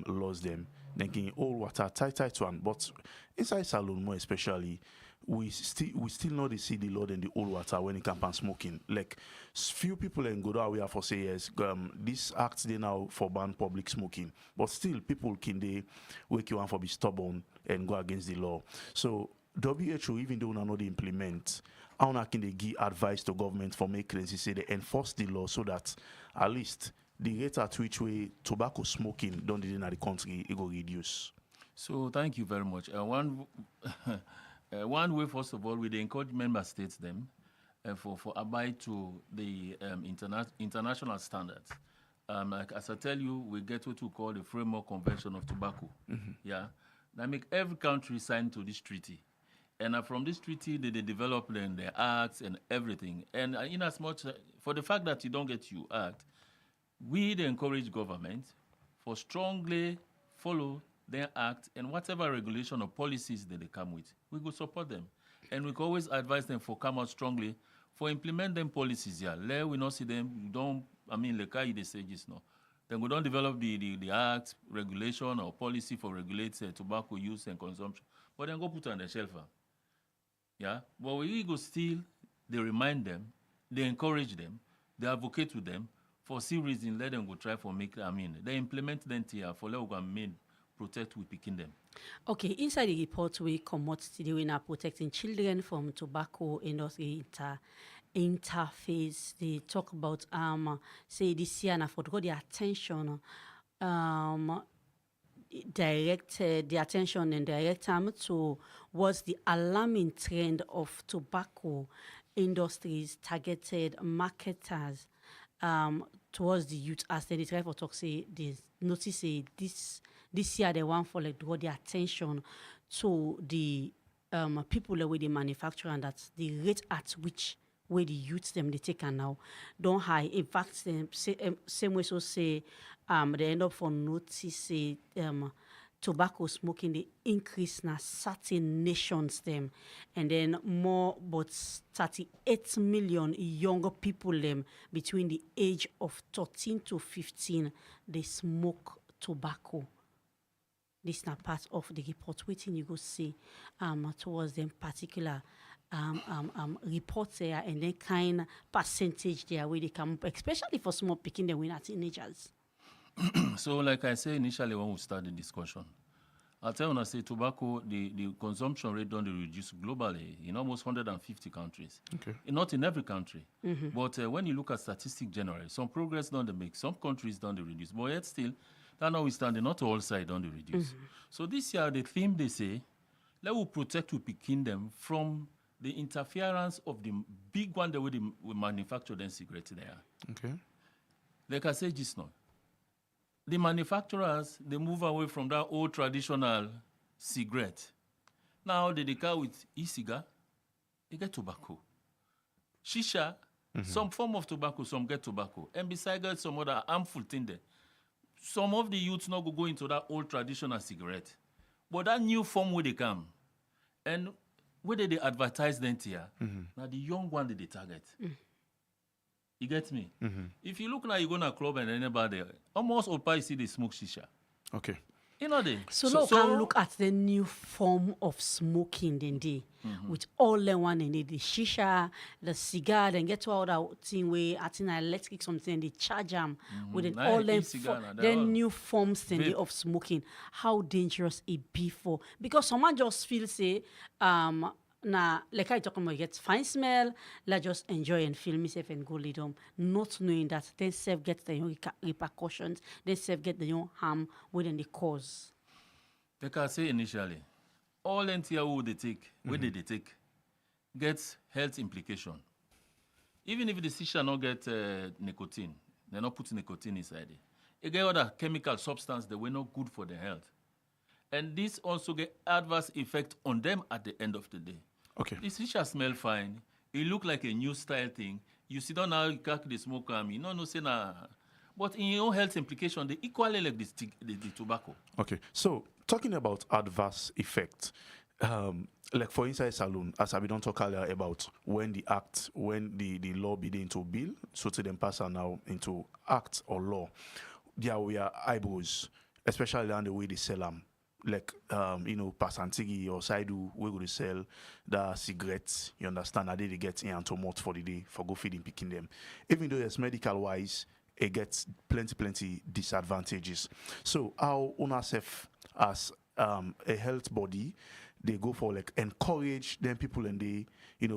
laws them thinking all water tight one, but inside salon more especially we still not see the law and the old water when it comes to smoking. Like few people in go we are for say yes this act they now for ban public smoking, but still people can they wake you on for be stubborn and go against the law. So WHO, even though not implement, how can they give advice to government for make them say they enforce the law so that at least the rate at which way tobacco smoking don't in the country it go reduce. So thank you very much. One way, first of all, we encourage member states them for abide to the international standards. Like, as I tell you, we get what we call the Framework Convention of Tobacco. Yeah, that make every country sign to this treaty. And from this treaty, they develop their acts and everything. And in as much, for the fact that you don't get your act, we encourage government for strongly follow their act and whatever regulation or policies that they come with, we go support them. And we can always advise them for come out strongly for implement them policies here. Let we not see them, like they say just now. Then we don't develop the act, regulation or policy for regulate tobacco use and consumption, but then go put it on the shelf. Yeah, but we go still, they remind them, they encourage them, they advocate with them, for some reason, let them go try for make, they implement them here for let them protect we picking them. Okay, inside the report, we come today we are protecting children from tobacco industry interface. They talk about, say this year, and for draw the attention, direct the attention and direct them towards the alarming trend of tobacco industries targeted marketers towards the youth as they try for talk say they notice say this year they want for like draw the attention to the people the way they manufacture, and that's the rate at which where the youth them they take and now don't high. In fact, same way so say they end up for notice tobacco smoking the increase na certain nations them, and then more but 38 million younger people them between the age of 13 to 15 they smoke tobacco. This is not part of the report. Waiting you go see towards them particular reports there and then kind percentage there where they come up, especially for small picking them when are teenagers. So like I said initially when we started the discussion, I'll tell you when I say tobacco, the consumption rate don't reduce globally in almost 150 countries. Okay. Not in every country. But when you look at statistics generally, some progress don't they make, some countries don't they reduce. But yet still, that notwithstanding, not all sides don't they reduce. So this year, the theme they say, let us protect we picking them from the interference of the big one that we manufacture then cigarettes there. Okay. Like I said just now, the manufacturers, they move away from that old traditional cigarette. Now they come with e-cigar, they get tobacco. Shisha, some form of tobacco, some get tobacco. And besides that, some other harmful thing there. Some of the youths not go into that old traditional cigarette. But that new form where they come, and where they advertise them here, now the young one that they target. You get me? If you look now, you go to a club and anybody, almost all you see they smoke shisha. Okay. You know they. So now can look at the new form of smoking then they with all the one in it, the shisha, the cigar, then get to all that thing where at an electric something they charge them with it, all them the new forms then they of smoking. How dangerous it be for, because someone just feels say nah, like I talking about get fine smell, like just enjoy and feel myself and go lay down, not knowing that they self get the repercussions, they self get the harm within the cause. Like I say initially, all NTIO they take, where they take, gets health implication. Even if the shisha not get nicotine, they not put nicotine inside it. It get other chemical substance that were not good for the health. And this also get adverse effect on them at the end of the day. Okay. The shisha smell fine. It look like a new style thing. You sit down now, you crack the smoke, you no say nah. But in your own health implication, they equally like the tobacco. Okay. So talking about adverse effect, like for inside saloon, as I don't talk earlier about when the law begin to bill, so to them pass now into act or law, there we are eyebrows, especially on the way they sell them. Like Pasantigi or Saidu, we go to sell the cigarettes, you understand, that they get in and to mouth for the day for go feeding picking them. Even though it's medical wise, it gets plenty disadvantages. So how UNICEF as a health body, they go for like encourage them people and they,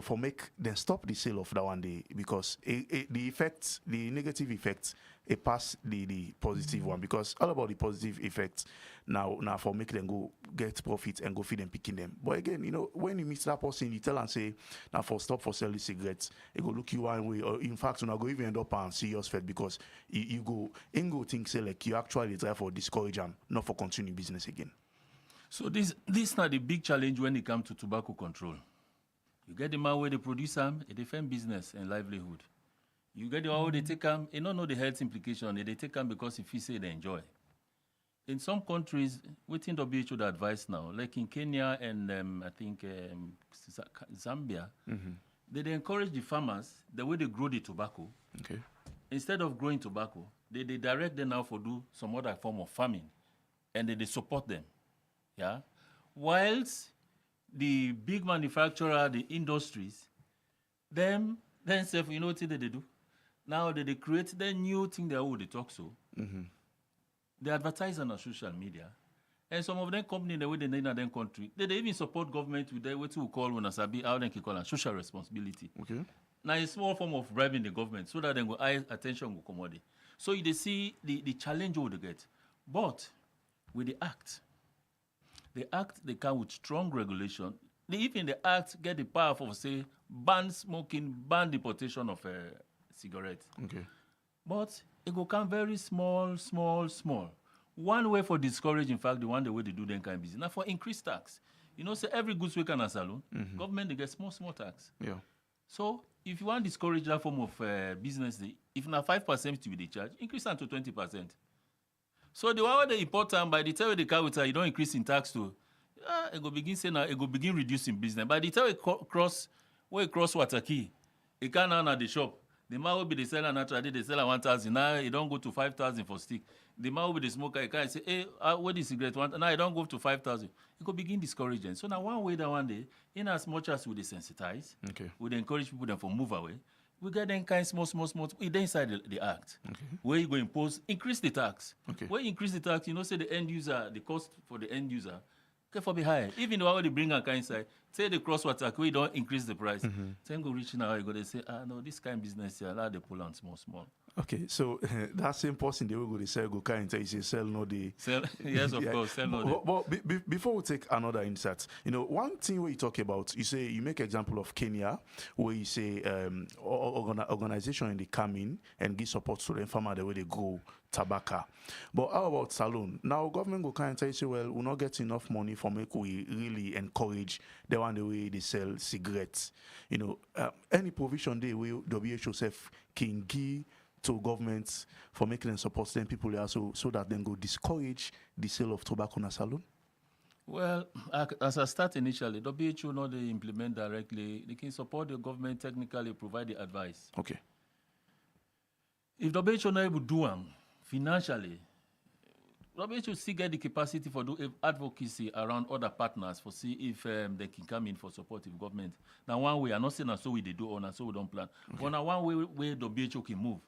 for make them stop the sale of that one day, because the effects, the negative effects, it pass the positive one, because all about the positive effects now for make them go get profit and go feed them picking them. But again, when you meet that person, you tell and say, now for stop for selling cigarettes, it go look you one way, or in fact, go even end up on serious fed, because you go think say like you actually try for discourage them, not for continue business again. So this is not the big challenge when it comes to tobacco control. You get the man where they produce them, they defend business and livelihood. You get the one where they take them, they don't know the health implication, they take them because if you say they enjoy. In some countries, within WHO the advice now, like in Kenya and I think Zambia, they encourage the farmers, the way they grow the tobacco. Okay. Instead of growing tobacco, they direct them now for do some other form of farming, and they support them. Yeah. Whilst the big manufacturer, the industries, themselves, you know what they do? Now they create the new thing they talk so. They advertise on social media. And some of them companies, the way they in their country, they even support government with what we call how they call it, social responsibility. Okay. Now it's a small form of bribing the government so that then go high attention will come. So they see the challenge they get. But with the act, they come with strong regulation. Even the act get the power of say ban smoking, ban deportation of cigarettes. Okay. But it will come very small. One way for discourage, in fact, the way they do them kind of business. Now for increased tax. Say every goods we can a salon, government they get small tax. Yeah. So if you want to discourage that form of business, if now 5% to be the charge, increase that to 20%. So the one they import them, by the time they carry you don't increase in tax to, it go begin saying it go begin reducing business. By the time it cross water key, it can now at the shop. The man will be the seller naturally, they sell at 1,000. Now it don't go to 5,000 for stick. The man will be the smoker, he can say, hey, what is cigarette want? Now it don't go to 5,000. It could begin discouraging. So now one way that one day, in as much as we desensitize, we encourage people them to move away. We get them kind small. We then inside the act. Where you go impose, increase the tax. Where you increase the tax, say the end user, the cost for the end user, for be high. Even the one they bring a kind side, say the crosswater, we don't increase the price. Then go reach now, you go they say, no, this kind of business here, allow they pull on small. Okay, so that same person they will go to sell go kind say sell no the sell. Yes, of course, sell no. But before we take another insight, one thing where you talk about, you say you make example of Kenya where you say organization in the come in and give support to the farmer the way they grow tobacco. But how about salon? Now government go kind of say, well, we not get enough money for make we really encourage the one the way they sell cigarettes. Any provision they will WHO self can give to governments for making them support them people there so that then go discourage the sale of tobacco in a salon? Well, as I start initially, WHO not they implement directly. They can support the government technically, provide the advice. Okay. If WHO not able to do them financially, Probably should still get the capacity for do advocacy around other partners for see if they can come in for support if government. Now one way, I'm not saying so we they do or so we don't plan. Okay. But now one way the WHO can move.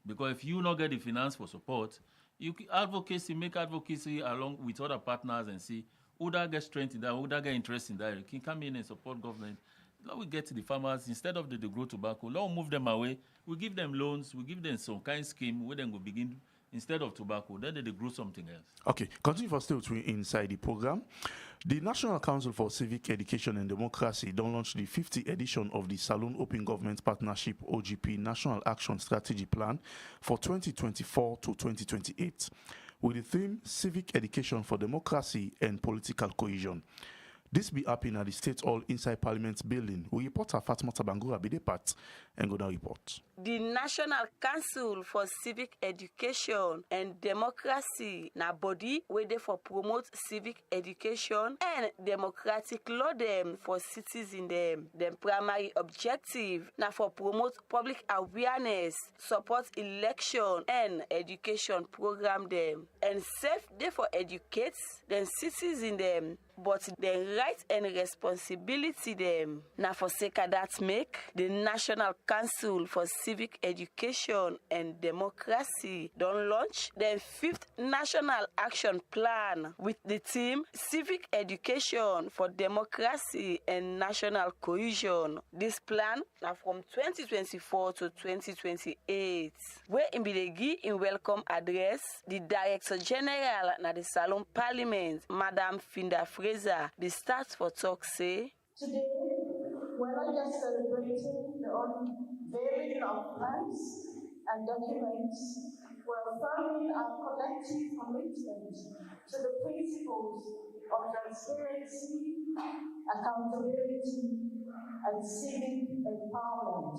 Because if you not get the finance for support, you can make advocacy along with other partners and see who that get strength in that, who that get interest in that. You can come in and support government. Now we get to the farmers, instead of the grow tobacco, now we move them away. We give them loans, we give them some kind of scheme where then we begin, instead of tobacco, then they grow something else. Okay, continue for still inside the program. The National Council for Civic Education and Democracy don't launch the 50th edition of the Salone Open Government Partnership OGP National Action Strategy Plan for 2024 to 2028 with the theme Civic Education for Democracy and Political Cohesion. This be happening at the State Hall inside Parliament building. We reporter Fatma Tabangura Bidepat and go down report. The National Council for Civic Education and Democracy na body where they for promote civic education and democratic law them for citizens them. Them primary objective na for promote public awareness, support election and education program them. And safe they for educate them citizens them. But the right and responsibility them. Now for sake of that make the National Council for Civic Education and Democracy don't launch the 5th National Action Plan with the theme Civic Education for Democracy and National Cohesion. This plan now from 2024 to 2028. Where in Bidegi in welcome address, the Director General na the Salon Parliament, Madame Finda the start for talk say. Today, we're not just celebrating the unveiling of plans and documents, we're affirming our collective commitment to the principles of transparency, accountability, and civic empowerment.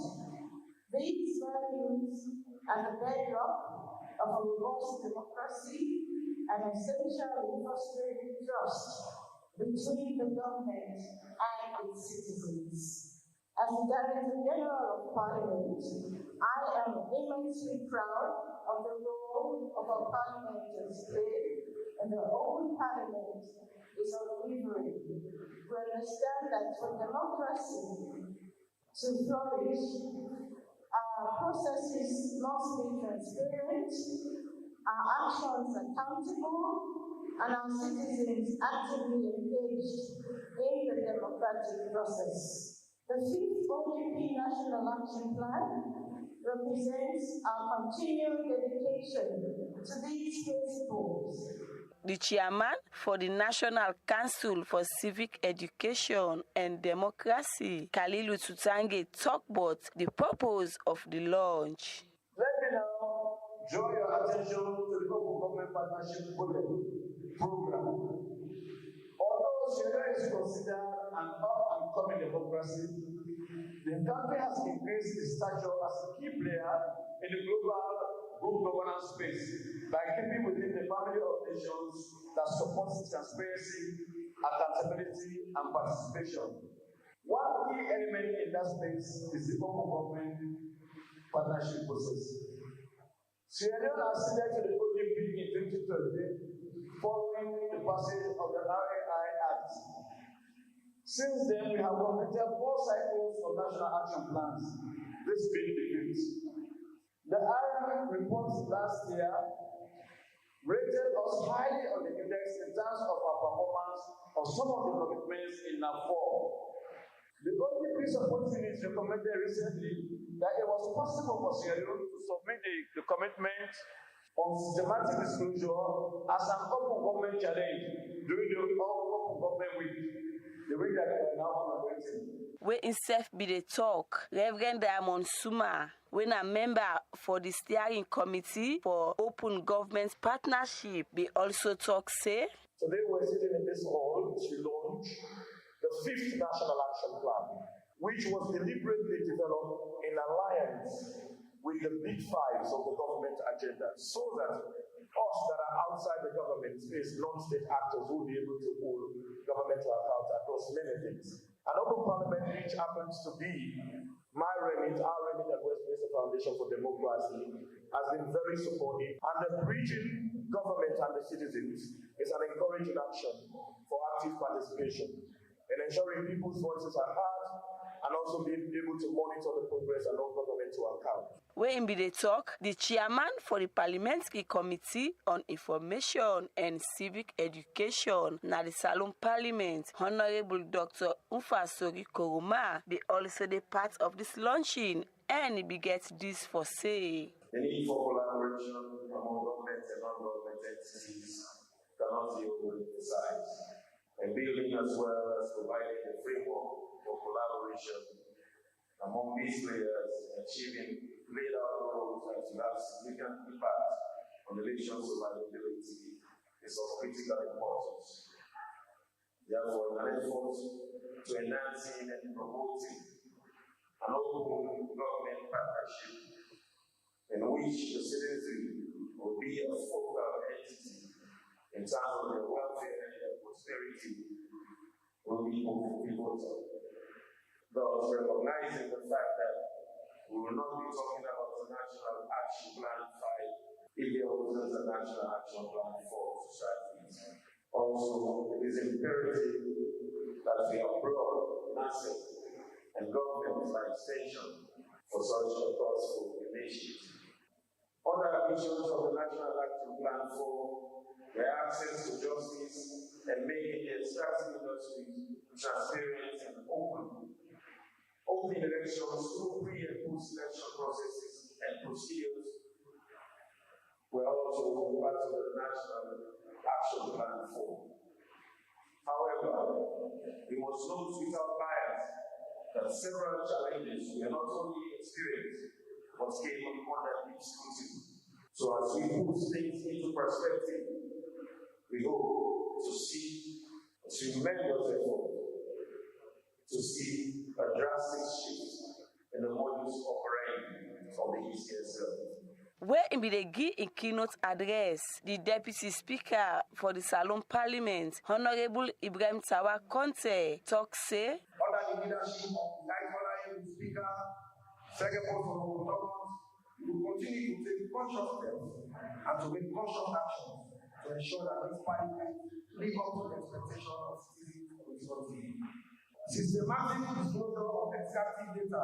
These values are the bedrock of a robust democracy and essential in fostering trust between the government and its citizens. As the Director General of Parliament, I am immensely proud of the role of our Parliament to play, and the open Parliament is unwavering. We understand that for democracy to flourish, our processes must be transparent, our actions accountable, and our citizens actively engaged in the democratic process. The 5th OGP National Action Plan represents our continued dedication to these principles. The chairman for the National Council for Civic Education and Democracy, Kalilu Tutange, talked about the purpose of the launch. Let me now draw your attention to the Open Government Partnership program. Although Australia is considered an up-and-coming democracy, the country has increased its stature as a key player in the global good governance space by keeping within the family of nations that supports transparency, accountability, and participation. One key element in that space is the Open Government Partnership process. Sierra Leone acceded to the OGP in 2020 following the passage of the RAI Act. Since then, we have completed 4 cycles of national action plans, this being the 5th. The RAI report last year rated us highly on the index in terms of our performance of some of the commitments in NAV4. The OGP support unit recommended recently that it was possible for Sierra Leone to submit the commitment on systematic disclosure as an open government challenge during the Open Government Week, the week that we are now celebrating. Where himself be the talk, Reverend Diamond Suma, when a member for the steering committee for Open Government Partnership, be also talk say. Today we're sitting in this hall to launch the 5th National Action Plan, which was deliberately developed in alliance with the big fives of the government agenda, so that us that are outside the government space, non-state actors, will be able to hold governmental account across many things. An open parliament, which happens to be my remit, our remit at Westminster Foundation for Democracy, has been very supportive, and the bridging government and the citizens is an encouraging action for active participation in ensuring people's voices are heard and also being able to monitor the progress and hold government to account. Where in the talk, the chairman for the Parliamentary Committee on Information and Civic Education na the Salone Parliament, Honorable Dr. Ufasori Koroma, be also the part of this launching and beget this for say. The need for collaboration among government and non-government entities cannot be overemphasized. And building as well as providing a framework for collaboration among these players, achieving greater goals that will have significant impact on elections survivability is of critical importance. Therefore, in an effort to enhancing and promoting an open government partnership in which the citizenry will be a focal entity in terms of their welfare and their prosperity will be pivotal. Thus, recognizing the fact that we will not be talking about the National Action Plan 5 if there wasn't a National Action Plan 4 societies. Also, it is imperative that we applaud NASEC and government by extension for such a thoughtful initiative. Other ambitions of the National Action Plan 4 were access to justice and making the extractive industry transparent and open. Open elections through pre- and post-election processes and procedures were also part of the National Action Plan 4. However, we must note without bias that several challenges were not only experienced but came under deep scrutiny. So as we put things into perspective, we hope to see a tremendous effort to see a drastic shift in the modus operandi of the ECSL. Where in the in keynote address, the Deputy Speaker for the Salone Parliament, Honorable Ibrahim Tawa Conte, talk say, under the leadership of the Honorable Speaker, Secretary for Government, we will continue to take conscious steps and to make conscious actions to ensure that this Parliament live up to the expectation of citizens of its country. Systematic disclosure of extractive data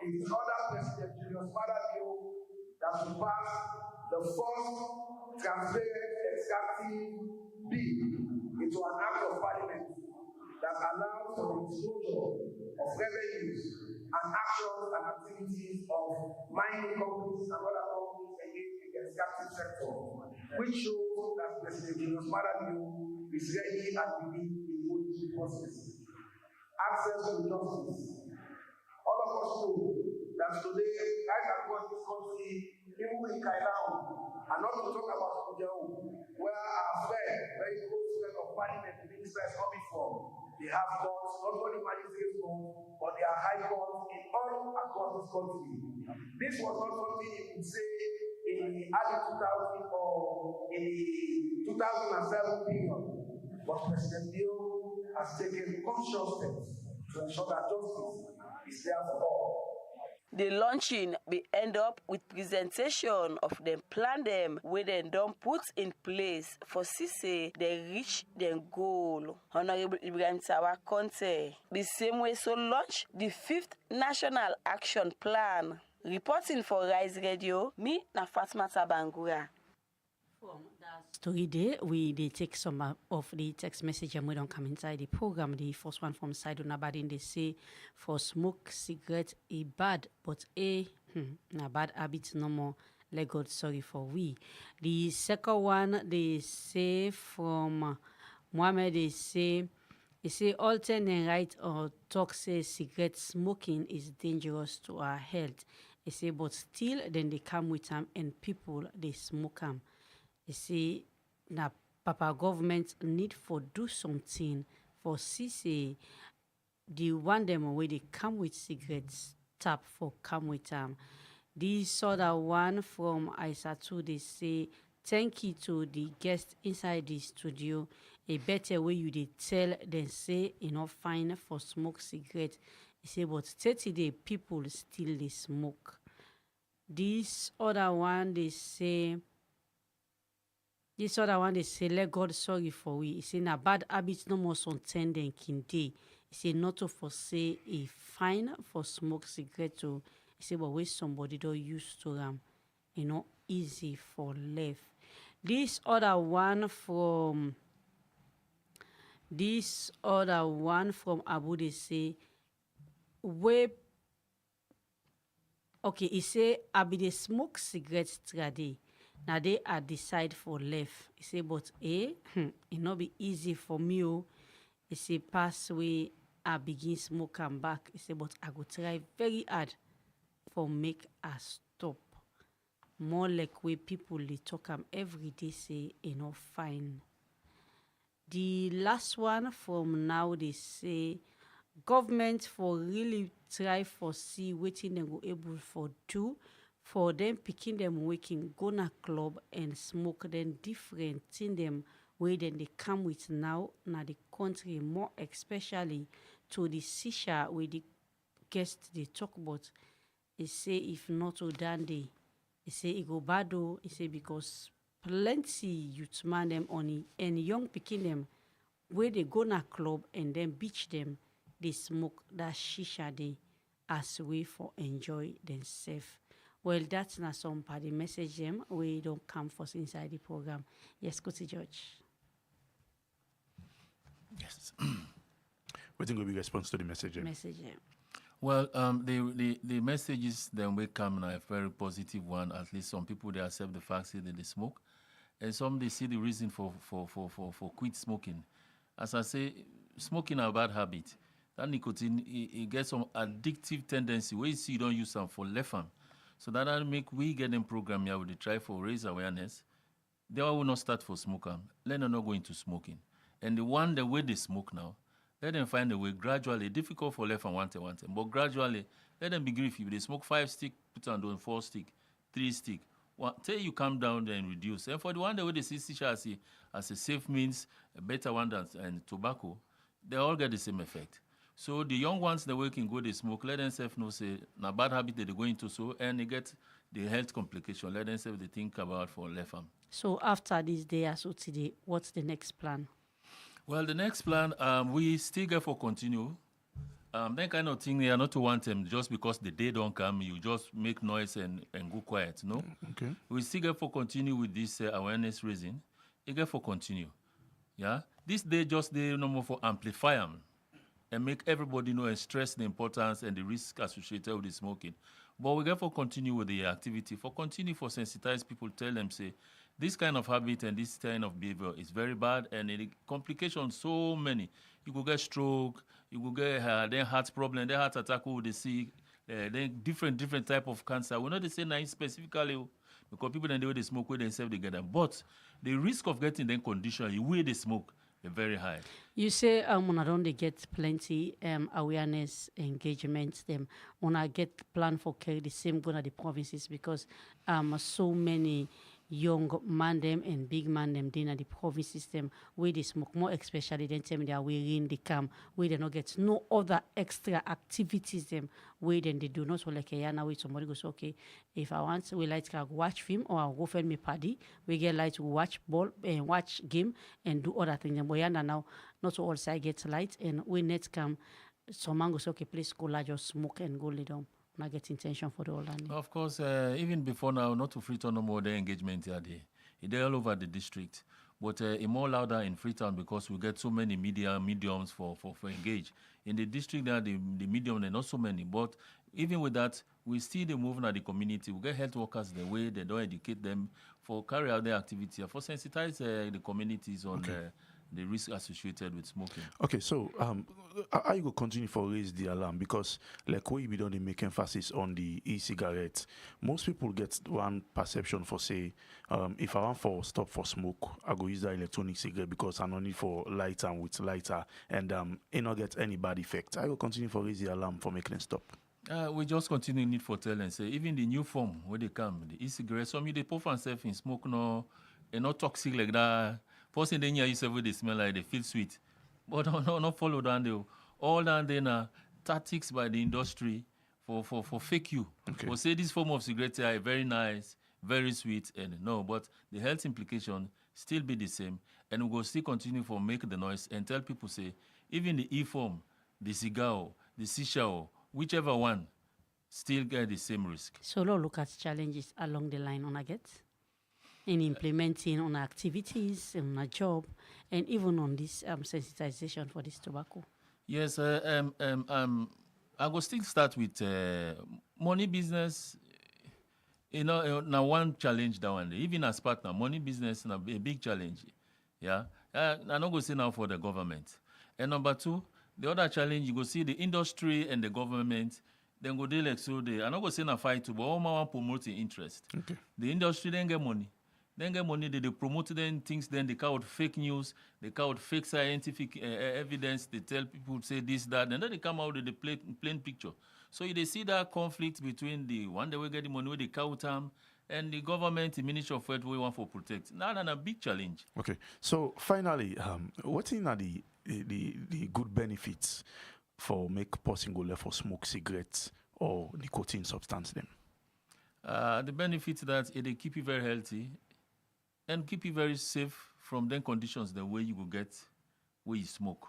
is other President Julius Maada bill that will pass the first transparent extractive bill into an act of Parliament that allows for the disclosure of revenues and actions and activities of mining companies and other companies engaged in the extractive sector, which shows that President Julius Maada bill is ready and within the monetary process. Access to justice. All of us know that today, right across this country, even in Kailao, and not to talk about Kujau, where our friend, very close friend of Parliament, the minister is coming from, they have courts, not only magistrates courts, but they are high courts in all across this country. This was not something you could say in the early 2000 or in the 2007 period, but President Bill has taken conscious steps to ensure that justice is there for all. The launching will end up with presentation of them plan them where they don't put in place for CC they reach their goal. Honorable Ibrahim Tawa Conte. The same way so launch the 5th National Action Plan. Reporting for Rise Radio, me na Fatma Tabangura. Story day, we take some of the text message and we don't come inside the program. The first one from Saidu Nabadin, they say, for smoke cigarette, a bad, but na bad habit no more. Let God sorry for we. The second one, they say from Mohammed, they say alternate and right or talk say cigarette smoking is dangerous to our health. They say, but still, then they come with them and people, they smoke them. You see, now Papa government need for do something for CC. The one them where they come with cigarettes tap for come with them. This other one from Isatu, they say thank you to the guest inside the studio. A better way you they tell than say enough fine for smoke cigarette. They say but 30 day people still they smoke. This other one they say This other one, they say, let God sorry for we. He say, na bad habits no more son tend and kinde. He say, not to forsay a fine for smoke cigarette. He say, but when somebody don't used to easy for life. This other one from Abu, they say, where okay, he say, I be the smoke cigarettes today. Now they are decide for left. He say, but it not be easy for me. He say, pass way I begin smoke and back. He say, but I go try very hard for make a stop. More like way people they talk every day say fine. The last one from now, they say government for really try for see wetin dem go able for do for them picking them waking go na club and smoke them different thing them way then they come with now na the country, more especially to the shisha where the guests they talk about. He say if not to dandy, he say it go bad though. He say because plenty youth man them on it and young picking them where they go na club and then beach them, they smoke that shisha day as a way for enjoy themselves. Well, that's not some part the message them we don't come for inside the program. Yes, Kuti George. Yes. What think will be response to the message? Message. Well, the messages then will come now a very positive one. At least some people they accept the fact that they smoke, and some they see the reason for quit smoking. As I say, smoking a bad habit. That nicotine it gets some addictive tendency. Where you see you don't use them for left arm. So that make we get them program here with the try for raise awareness. They all will not start for smoker. Let them not go into smoking. And the way they smoke now, let them find a way gradually. Difficult for left and one time. But gradually, let them begin if they smoke 5 stick, put on doing 4 stick, 3 stick. Till you come down and reduce. And for the one that way they see shisha as a safe means, a better one than and tobacco, they all get the same effect. So the young ones the way can go they smoke, let themselves know say na bad habit that they go into so and they get the health complication. Let themselves they think about for left arm. So after this day so today, what's the next plan? Well, the next plan, we still get for continue. That kind of thing, they are not to want them just because the day don't come, you just make noise and go quiet, no? Okay. We still get for continue with this awareness raising. You get for continue, yeah? This day just they no more for amplify them and make everybody know and stress the importance and the risk associated with the smoking. But we get for continue with the activity, for continue for sensitize people, tell them, say, this kind of habit and this kind of behavior is very bad and the complications so many. You could get stroke, you could get then heart problem, then heart attack who they see, then different type of cancer. We're not the same specifically because people then the way they smoke, where themselves they get them. But the risk of getting them condition, the way they smoke, is very high. You say when I don't get plenty awareness engagement, them when I get plan for carry the same going to the provinces because so many young man them and big man them in the province system where they smoke more especially then tell me they are wearing the camp where they not get no other extra activities them where then they do not so like now with somebody goes okay if I want we like to watch film or I'll go find me party we get like to watch ball and watch game and do other things and boy now not all side gets light and when net come some man goes okay please go like just smoke and go lay down. Not get intention for the whole land. Of course, even before now, not to Freetown no more, the engagement here. They're all over the district. But it's more louder in Freetown because we get so many mediums for engage. In the district there, the medium, there are not so many. But even with that, we still the movement at the community. We get health workers the way they don't educate them for carry out their activity, for sensitize the communities on the risk associated with smoking. Okay, so I will continue for raise the alarm because like we be done make emphasis on the e-cigarette. Most people get one perception for say, if I want for stop for smoke, I go use the electronic cigarette because I'm only for lighter and with lighter and it not get any bad effect. I will continue for raise the alarm for making it stop. We just continue need for tell and say even the new form where they come, the e-cigarette, some they put themselves in smoke no and not toxic like that. First thing you say they smell like they feel sweet. But not follow down there. All down there tactics by the industry for fake you. Okay. For say this form of cigarette are very nice, very sweet, and no, but the health implication still be the same, and we go still continue for make the noise and tell people say, even the e-form, the cigar, the shisha, whichever one, still get the same risk. So let's look at challenges along the line on a get in implementing on activities, on a job, and even on this sensitization for this tobacco. Yes, I go still start with money business. You know, now one challenge that one day, even as partner, money business now a big challenge. Yeah, I'm not going to say now for the government. And number two, the other challenge, you go see the industry and the government, then go deal like so I'm not going to say na fight to, but all my one promoting interest. Okay. The industry then get money. Then get money, they promote then things, then they come out fake news, they come out fake scientific evidence, they tell people say this, that, and then they come out with the plain picture. So they see that conflict between the one that will get the money with the cow and the government, the Ministry of Health, we want for protect. Now, a big challenge. Okay. So finally, what are the good benefits for make person go left for smoke cigarettes or nicotine substance them? The benefit that they keep you very healthy and keep you very safe from them conditions the way you will get where you smoke.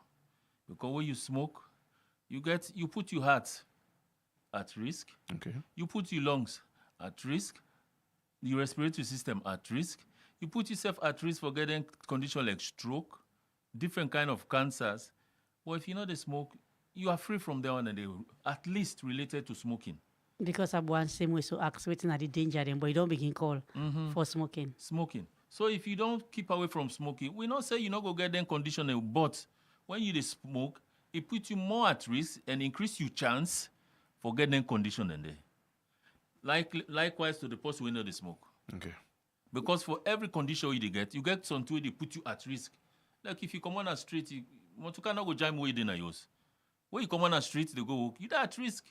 Because when you smoke, you put your heart at risk. Okay. You put your lungs at risk. The respiratory system at risk. You put yourself at risk for getting conditions like stroke, different kind of cancers. Well, if you know the smoke, you are free from that one and they at least related to smoking. Because I want same way so ask waiting at the danger then, but you don't begin call for smoking. Smoking. So if you don't keep away from smoking, we not say you not go get them condition, but when you smoke, it puts you more at risk and increase your chance for getting condition in there. Likewise to the person who know the smoke. Okay. Because for every condition you get something where they put you at risk. Like if you come on the street, you cannot go jam way in yours. When you come on the street, they go walk, you at risk.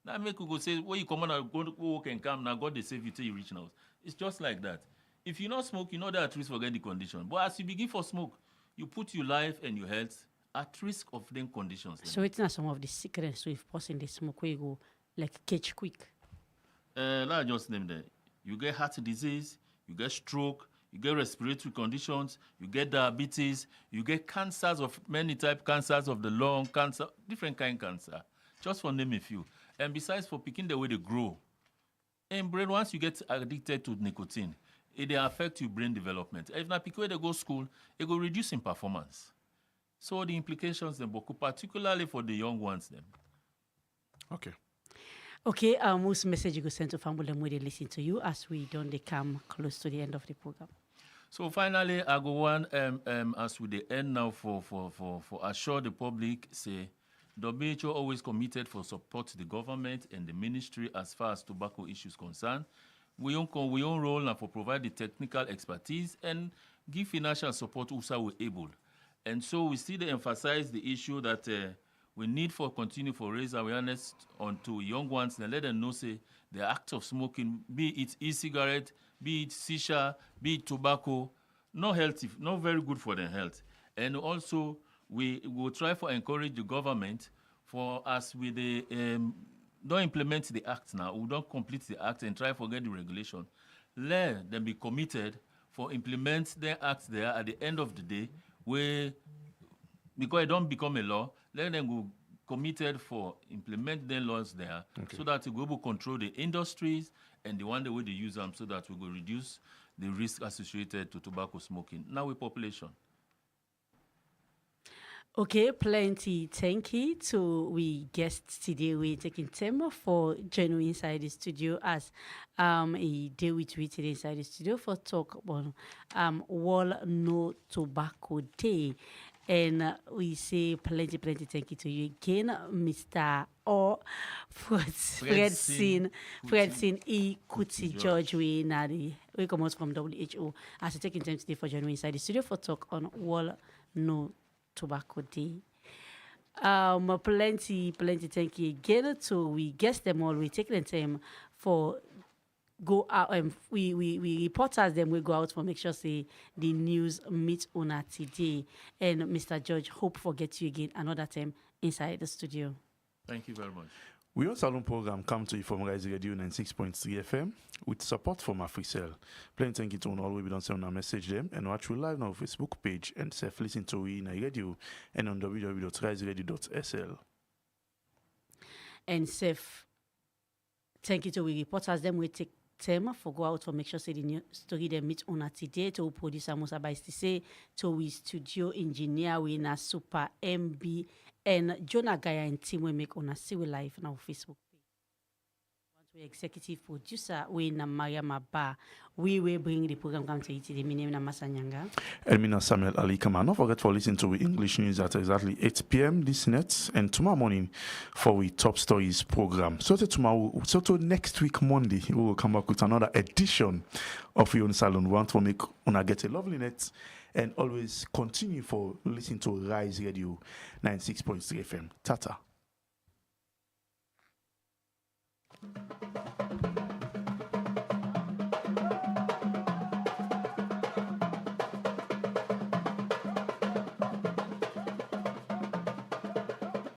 That make you go say, when you come on and go walk and come, now God they save you till you reach now. It's just like that. If you not smoke, you know that at risk for getting the condition. But as you begin for smoke, you put your life and your health at risk of them conditions. So it's not some of the secrets. So if person they smoke, where you go like catch quick. Let's just name them. You get heart disease, you get stroke, you get respiratory conditions, you get diabetes, you get cancers of many type cancers of the lung, cancer, different kind of cancer. Just for name a few. And besides for picking the way they grow. And brain, once you get addicted to nicotine, it affect your brain development. If not pick where they go school, it will reduce in performance. So the implications then, particularly for the young ones then. Okay. Okay, most message you go send to family when they listen to you as we don't they come close to the end of the program. So finally, I go on as with the end now for assure the public say WHO always committed for support the government and the ministry as far as tobacco issues concerned. We own role now for provide the technical expertise and give financial support also we're able. And so we still emphasize the issue that we need for continue for raise awareness onto young ones and let them know say the act of smoking, be it e-cigarette, be it shisha, be it tobacco, not healthy, not very good for their health. And also we will try for encourage the government for us with the don't implement the act now, we don't complete the act and try to get the regulation. Let them be committed for implement the act there at the end of the day, where because it don't become a law, let them go committed for implement the laws there, so that we will control the industries and the one the way they use them, so that we will reduce the risk associated to tobacco smoking. Now with population. Okay, plenty. Thank you to we guests today. We're taking time for joining inside the studio as a day with we today inside the studio for talk about World No Tobacco Day. And we say plenty thank you to you again, Mr. Fredson E. Kuti George. We come out from WHO as we taking time today for joining inside the studio for talk on World No Tobacco Day. Plenty thank you again to we guess them all. We take the time for go out and we reporters them we go out for make sure say the news meet on today. And Mr. George, hope for get you again another time inside the studio. Thank you very much. We Yone Salone program come to you from Rise Radio 96.3 FM with support from Africell. Plain thank you to all we don't send a message them and watch we live on our Facebook page and self listen to we in a radio and on www.riseradiosl. And self thank you to we reporters them we take time for go out for make sure say the new story them meet on a today to producer Musa Baistise to we studio engineer we na Super MB and Jonah Gaya and team we make on a see we live on our Facebook page. We executive producer we na Maria Maba. We will bring the program come to you today. My name is Masanyanga. And me na Samuel Ali Kama. Don't forget for listening to English news at exactly 8 p.m. this night and tomorrow morning for we top stories program. So to next week Monday we will come back with another edition of Yone Salone. We want to make una get a lovely night and always continue for listening to Rise Radio 96.3 FM. Tata.